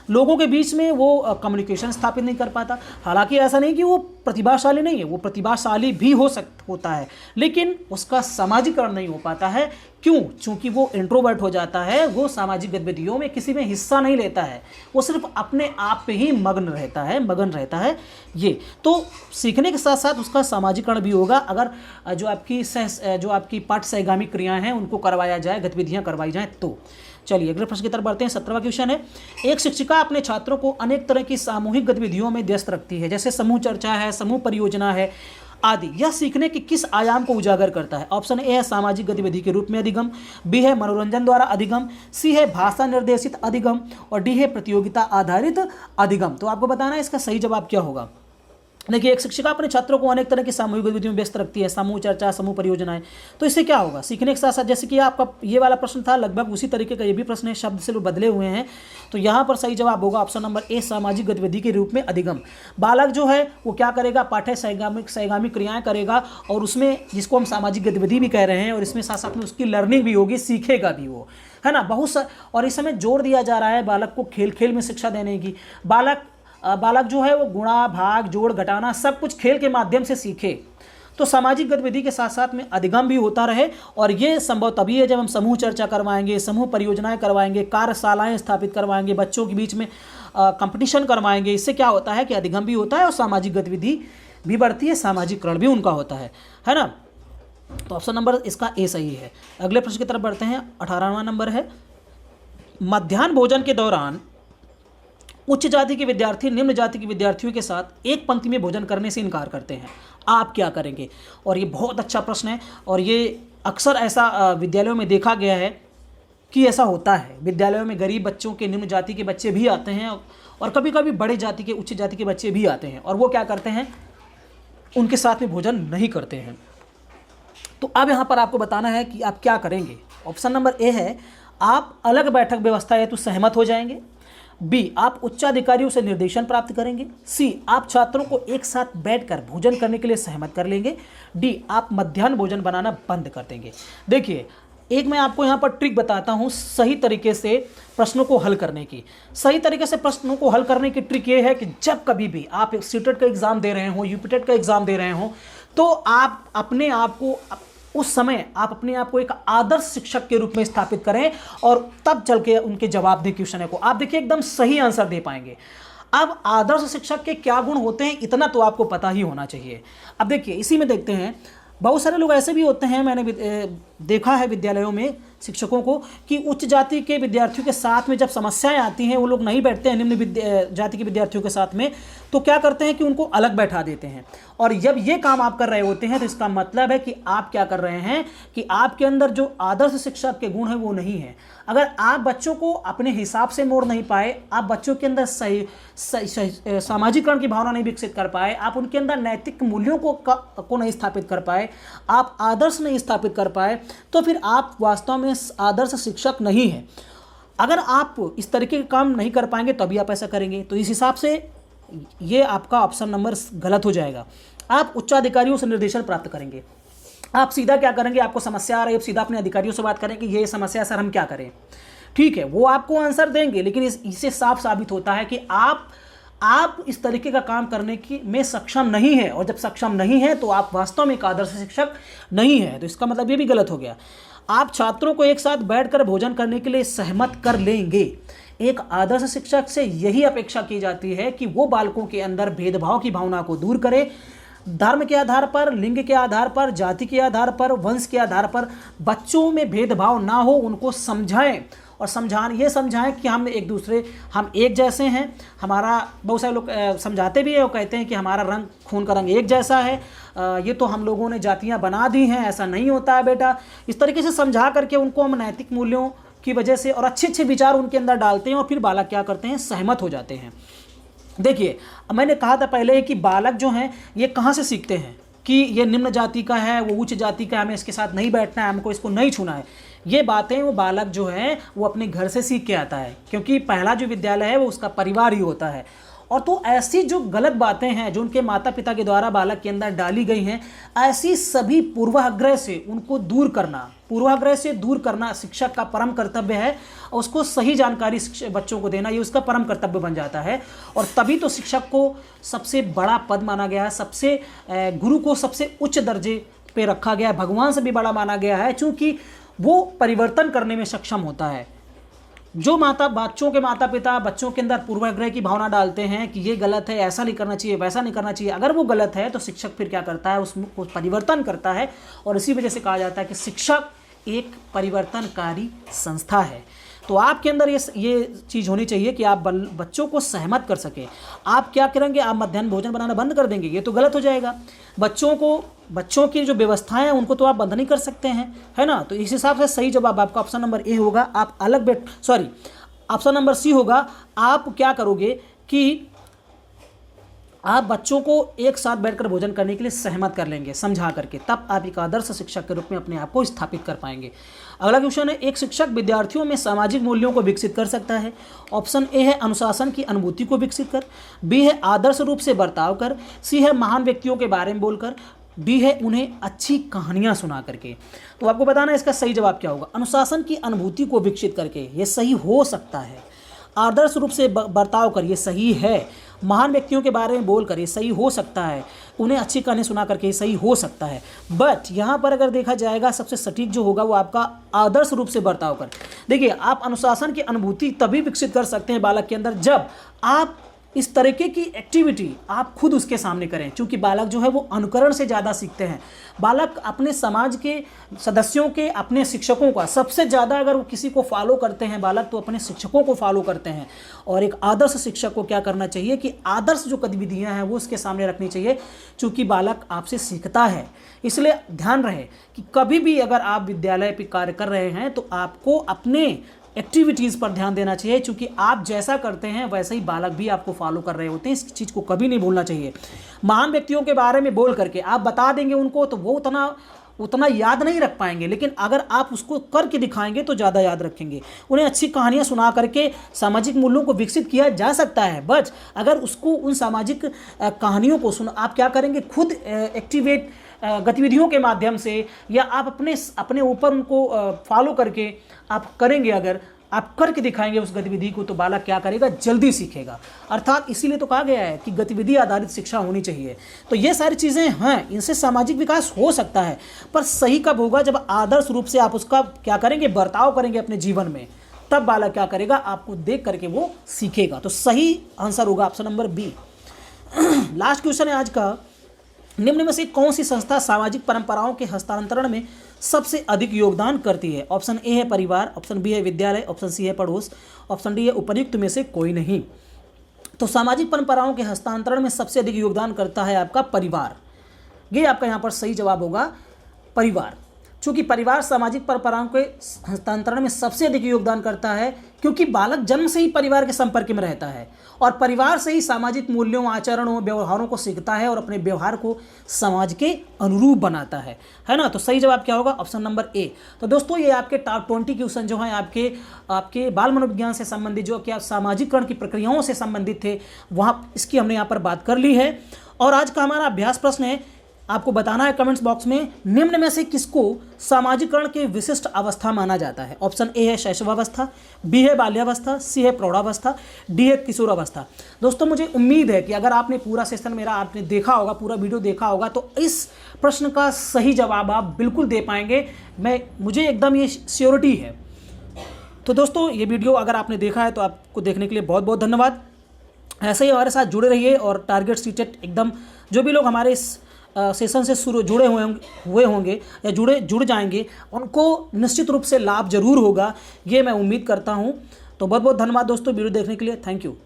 लोगों के बीच में वो कम्युनिकेशन स्थापित नहीं कर पाता। हालांकि ऐसा नहीं कि वो प्रतिभाशाली नहीं है, वो प्रतिभाशाली भी होता है, लेकिन उसका सामाजिकरण नहीं हो पाता है। क्यों? क्योंकि वो इंट्रोवर्ट हो जाता है, वो सामाजिक गतिविधियों में किसी में हिस्सा नहीं लेता है, वो सिर्फ अपने आप पे ही मगन रहता है। ये तो सीखने के साथ साथ उसका सामाजिकरण भी होगा अगर जो आपकी पाठ सहगामी क्रियाएं हैं उनको करवाया जाए, गतिविधियाँ करवाई जाएँ तो। चलिए अगले प्रश्न की तरफ बढ़ते हैं। 17वां क्वेश्चन है, एक शिक्षिका अपने छात्रों को अनेक तरह की सामूहिक गतिविधियों में व्यस्त रखती है, जैसे समूह चर्चा है, समूह परियोजना है आदि। यह सीखने के किस आयाम को उजागर करता है? ऑप्शन ए है सामाजिक गतिविधि के रूप में अधिगम, बी है मनोरंजन द्वारा अधिगम, सी है भाषा निर्देशित अधिगम, और डी है प्रतियोगिता आधारित अधिगम। तो आपको बताना है इसका सही जवाब क्या होगा। देखिए, एक शिक्षिका अपने छात्रों को अनेक तरह की सामूहिक गतिविधियों में व्यस्त रखती है, समूह चर्चा, समूह परियोजनाएं। तो इससे क्या होगा, सीखने के साथ साथ, जैसे कि आपका ये वाला प्रश्न था लगभग उसी तरीके का ये भी प्रश्न है, शब्द से बदले हुए हैं। तो यहाँ पर सही जवाब होगा ऑप्शन नंबर ए सामाजिक गतिविधि के रूप में अधिगम। बालक जो है वो क्या करेगा, पाठ्य सहगामी क्रियाएं करेगा, और उसमें जिसको हम सामाजिक गतिविधि भी कह रहे हैं, और इसमें साथ साथ में उसकी लर्निंग भी होगी, सीखेगा भी वो, है ना। और इस समय जोर दिया जा रहा है बालक को खेल खेल में शिक्षा देने की। बालक जो है वो गुणा भाग जोड़ घटाना सब कुछ खेल के माध्यम से सीखे। तो सामाजिक गतिविधि के साथ साथ में अधिगम भी होता रहे, और ये संभव तभी है जब हम समूह चर्चा करवाएंगे, समूह परियोजनाएं करवाएंगे, कार्यशालाएं स्थापित करवाएंगे, बच्चों के बीच में कंपटीशन करवाएंगे। इससे क्या होता है कि अधिगम भी होता है और सामाजिक गतिविधि भी बढ़ती है, सामाजिकरण भी उनका होता है ना। तो ऑप्शन नंबर इसका ए सही है। अगले प्रश्न की तरफ बढ़ते हैं। 18वां नंबर है, मध्याह्न भोजन के दौरान उच्च जाति के विद्यार्थी निम्न जाति के विद्यार्थियों के साथ एक पंक्ति में भोजन करने से इनकार करते हैं, आप क्या करेंगे? और ये बहुत अच्छा प्रश्न है, और ये अक्सर ऐसा विद्यालयों में देखा गया है कि ऐसा होता है। विद्यालयों में गरीब बच्चों के, निम्न जाति के बच्चे भी आते हैं, और कभी कभी बड़े जाति के, उच्च जाति के बच्चे भी आते हैं, और वो क्या करते हैं, उनके साथ में भोजन नहीं करते हैं। तो अब यहाँ पर आपको बताना है कि आप क्या करेंगे। ऑप्शन नंबर ए है, आप अलग बैठक व्यवस्था हेतु सहमत हो जाएंगे, बी आप उच्चाधिकारियों से निर्देशन प्राप्त करेंगे, सी आप छात्रों को एक साथ बैठकर भोजन करने के लिए सहमत कर लेंगे, डी आप मध्याह्न भोजन बनाना बंद कर देंगे। देखिए, एक मैं आपको यहाँ पर ट्रिक बताता हूँ सही तरीके से प्रश्नों को हल करने की। सही तरीके से प्रश्नों को हल करने की ट्रिक ये है कि जब कभी भी आप सीटेट का एग्ज़ाम दे रहे हो, यूपीटेट का एग्ज़ाम दे रहे हो, तो आप अपने आप को एक आदर्श शिक्षक के रूप में स्थापित करें, और तब चल के उनके जवाब दें क्वेश्चन को। आप देखिए एकदम सही आंसर दे पाएंगे। अब आदर्श शिक्षक के क्या गुण होते हैं, इतना तो आपको पता ही होना चाहिए। अब देखिए, इसी में देखते हैं, बहुत सारे लोग ऐसे भी होते हैं, मैंने देखा है विद्यालयों में शिक्षकों को कि उच्च जाति के विद्यार्थियों के साथ में जब समस्याएं आती हैं, वो लोग नहीं बैठते हैं निम्न जाति के विद्यार्थियों के साथ में, तो क्या करते हैं कि उनको अलग बैठा देते हैं। और जब ये काम आप कर रहे होते हैं तो इसका मतलब है कि आप क्या कर रहे हैं कि आपके अंदर जो आदर्श शिक्षक के गुण हैं वो नहीं है। अगर आप बच्चों को अपने हिसाब से मोड़ नहीं पाए, आप बच्चों के अंदर सही सामाजिकरण की भावना नहीं विकसित कर पाए, आप उनके अंदर नैतिक मूल्यों को नहीं स्थापित कर पाए, आप आदर्श नहीं स्थापित कर पाए, तो फिर आप वास्तव में आदर्श शिक्षक नहीं है। अगर आप इस तरीके के काम नहीं कर पाएंगे तभी आप ऐसा करेंगे। तो इस हिसाब से ये आपका ऑप्शन नंबर गलत हो जाएगा। आप उच्चाधिकारियों से निर्देशन प्राप्त करेंगे। आप सीधा क्या करेंगे, आपको समस्या आ रही है, सीधा अपने अधिकारियों से बात करें कि ये समस्या सर हम क्या करें, ठीक है, वो आपको आंसर देंगे। लेकिन इससे साफ साबित होता है कि आप इस तरीके का काम करने की में सक्षम नहीं है, और जब सक्षम नहीं है तो आप वास्तव में एक आदर्श शिक्षक नहीं है। तो इसका मतलब ये भी गलत हो गया। आप छात्रों को एक साथ बैठकर भोजन करने के लिए सहमत कर लेंगे। एक आदर्श शिक्षक से यही अपेक्षा की जाती है कि वो बालकों के अंदर भेदभाव की भावना को दूर करे। धर्म के आधार पर, लिंग के आधार पर, जाति के आधार पर, वंश के आधार पर बच्चों में भेदभाव ना हो, उनको समझाएं और समझाएं कि हम एक जैसे हैं। हमारा बहुत सारे लोग समझाते भी है और कहते हैं कि हमारा रंग, खून का रंग एक जैसा है, ये तो हम लोगों ने जातियां बना दी हैं, ऐसा नहीं होता है बेटा। इस तरीके से समझा करके उनको हम नैतिक मूल्यों की वजह से और अच्छे अच्छे विचार उनके अंदर डालते हैं, और फिर बालक क्या करते हैं, सहमत हो जाते हैं। देखिए, मैंने कहा था पहले कि बालक जो हैं ये कहाँ से सीखते हैं कि ये निम्न जाति का है, वो उच्च जाति का है, हमें इसके साथ नहीं बैठना है, हमको इसको नहीं छूना है। ये बातें वो बालक जो है वो अपने घर से सीख के आता है, क्योंकि पहला जो विद्यालय है वो उसका परिवार ही होता है। और तो ऐसी जो गलत बातें हैं जो उनके माता पिता के द्वारा बालक के अंदर डाली गई हैं, ऐसी सभी पूर्वाग्रह से उनको दूर करना शिक्षक का परम कर्तव्य है। और उसको सही जानकारी बच्चों को देना ये उसका परम कर्तव्य बन जाता है। और तभी तो शिक्षक को सबसे बड़ा पद माना गया है, गुरु को सबसे उच्च दर्जे पे रखा गया है, भगवान से भी बड़ा माना गया है, क्योंकि वो परिवर्तन करने में सक्षम होता है। जो बच्चों के माता पिता बच्चों के अंदर पूर्वाग्रह की भावना डालते हैं कि ये गलत है, ऐसा नहीं करना चाहिए, वैसा नहीं करना चाहिए, अगर वो गलत है तो शिक्षक फिर क्या करता है, उसको परिवर्तन करता है। और इसी वजह से कहा जाता है कि शिक्षक एक परिवर्तनकारी संस्था है। तो आपके अंदर ये चीज़ होनी चाहिए कि आप बच्चों को सहमत कर सकें। आप क्या करेंगे, आप मध्याह्न भोजन बनाना बंद कर देंगे, ये तो गलत हो जाएगा। बच्चों की जो व्यवस्थाएं हैं उनको तो आप बंद नहीं कर सकते हैं, है ना। तो इस हिसाब से सही जवाब आपका ऑप्शन नंबर ए होगा। आप ऑप्शन नंबर सी होगा। आप क्या करोगे कि आप बच्चों को एक साथ बैठकर भोजन करने के लिए सहमत कर लेंगे, समझा करके, तब आप एक आदर्श शिक्षक के रूप में अपने आप को स्थापित कर पाएंगे। अगला क्वेश्चन है, एक शिक्षक विद्यार्थियों में सामाजिक मूल्यों को विकसित कर सकता है। ऑप्शन ए है अनुशासन की अनुभूति को विकसित कर, बी है आदर्श रूप से बर्ताव कर, सी है महान व्यक्तियों के बारे में बोलकर, डी है उन्हें अच्छी कहानियां सुना करके। तो आपको बताना है इसका सही जवाब क्या होगा। अनुशासन की अनुभूति को विकसित करके, ये सही हो सकता है। आदर्श रूप से बर्ताव कर, ये सही है। महान व्यक्तियों के बारे में बोलकर, ये सही हो सकता है। उन्हें अच्छी कहानी सुना करके, ये सही हो सकता है। बट यहाँ पर अगर देखा जाएगा सबसे सटीक जो होगा वो आपका आदर्श रूप से बर्ताव कर। देखिए, आप अनुशासन की अनुभूति तभी विकसित कर सकते हैं बालक के अंदर जब आप इस तरीके की एक्टिविटी आप खुद उसके सामने करें, क्योंकि बालक जो है वो अनुकरण से ज़्यादा सीखते हैं। बालक अपने समाज के सदस्यों के, अपने शिक्षकों का सबसे ज़्यादा अगर वो किसी को फॉलो करते हैं बालक, तो अपने शिक्षकों को फॉलो करते हैं। और एक आदर्श शिक्षक को क्या करना चाहिए कि आदर्श जो गतिविधियां हैं वो उसके सामने रखनी चाहिए, क्योंकि बालक आपसे सीखता है। इसलिए ध्यान रहे कि कभी भी अगर आप विद्यालय पर कार्य कर रहे हैं तो आपको अपने एक्टिविटीज़ पर ध्यान देना चाहिए, क्योंकि आप जैसा करते हैं वैसे ही बालक भी आपको फॉलो कर रहे होते हैं। इस चीज़ को कभी नहीं भूलना चाहिए। महान व्यक्तियों के बारे में बोल करके आप बता देंगे उनको तो वो उतना याद नहीं रख पाएंगे, लेकिन अगर आप उसको करके दिखाएंगे तो ज़्यादा याद रखेंगे। उन्हें अच्छी कहानियाँ सुना करके सामाजिक मूल्यों को विकसित किया जा सकता है। बट अगर उसको उन सामाजिक कहानियों को आप क्या करेंगे, खुद एक्टिवेट गतिविधियों के माध्यम से, या आप अपने ऊपर उनको फॉलो करके आप करेंगे, अगर आप करके दिखाएंगे उस गतिविधि को, तो बालक क्या करेगा, जल्दी सीखेगा। अर्थात इसीलिए तो कहा गया है कि गतिविधि आधारित शिक्षा होनी चाहिए। तो ये सारी चीज़ें हैं, इनसे सामाजिक विकास हो सकता है, पर सही कब होगा, जब आदर्श रूप से आप उसका क्या करेंगे, बर्ताव करेंगे अपने जीवन में, तब बालक क्या करेगा, आपको देख करके वो सीखेगा। तो सही आंसर होगा option number B. Last question है आज का, निम्न में से कौन सी संस्था सामाजिक परंपराओं के हस्तांतरण में सबसे अधिक योगदान करती है? ऑप्शन ए है परिवार, ऑप्शन बी है विद्यालय, ऑप्शन सी है पड़ोस, ऑप्शन डी है उपर्युक्त में से कोई नहीं। तो सामाजिक परंपराओं के हस्तांतरण में सबसे अधिक योगदान करता है आपका परिवार। ये आपका यहाँ पर सही जवाब होगा परिवार। चूंकि परिवार सामाजिक परंपराओं के हस्तांतरण में सबसे अधिक योगदान करता है, क्योंकि बालक जन्म से ही परिवार के संपर्क में रहता है और परिवार से ही सामाजिक मूल्यों, आचरणों, व्यवहारों को सीखता है और अपने व्यवहार को समाज के अनुरूप बनाता है ना। तो सही जवाब क्या होगा? Option number A. तो दोस्तों ये आपके टॉप 20 क्वेश्चन जो हैं आपके बाल मनोविज्ञान से संबंधित, जो कि आप सामाजिकरण की प्रक्रियाओं से संबंधित थे, वहाँ इसकी हमने यहाँ पर बात कर ली है। और आज का हमारा अभ्यास प्रश्न है, आपको बताना है कमेंट्स बॉक्स में, निम्न में से किसको सामाजिकरण के विशिष्ट अवस्था माना जाता है? ऑप्शन ए है शैशवावस्था, बी है बाल्यावस्था, सी है प्रौढ़ावस्था, डी है किशोरावस्था। दोस्तों मुझे उम्मीद है कि अगर आपने पूरा सेशन मेरा आपने देखा होगा, पूरा वीडियो देखा होगा, तो इस प्रश्न का सही जवाब आप बिल्कुल दे पाएंगे। मुझे एकदम ये श्योरिटी है। तो दोस्तों ये वीडियो अगर आपने देखा है तो आपको देखने के लिए बहुत बहुत धन्यवाद। ऐसे ही हमारे साथ जुड़े रहिए और टारगेट सीटेट एकदम, जो भी लोग हमारे इस सेशन से जुड़े हुए होंगे या जुड़ जाएंगे, उनको निश्चित रूप से लाभ जरूर होगा, ये मैं उम्मीद करता हूँ। तो बहुत बहुत धन्यवाद दोस्तों वीडियो देखने के लिए। Thank you.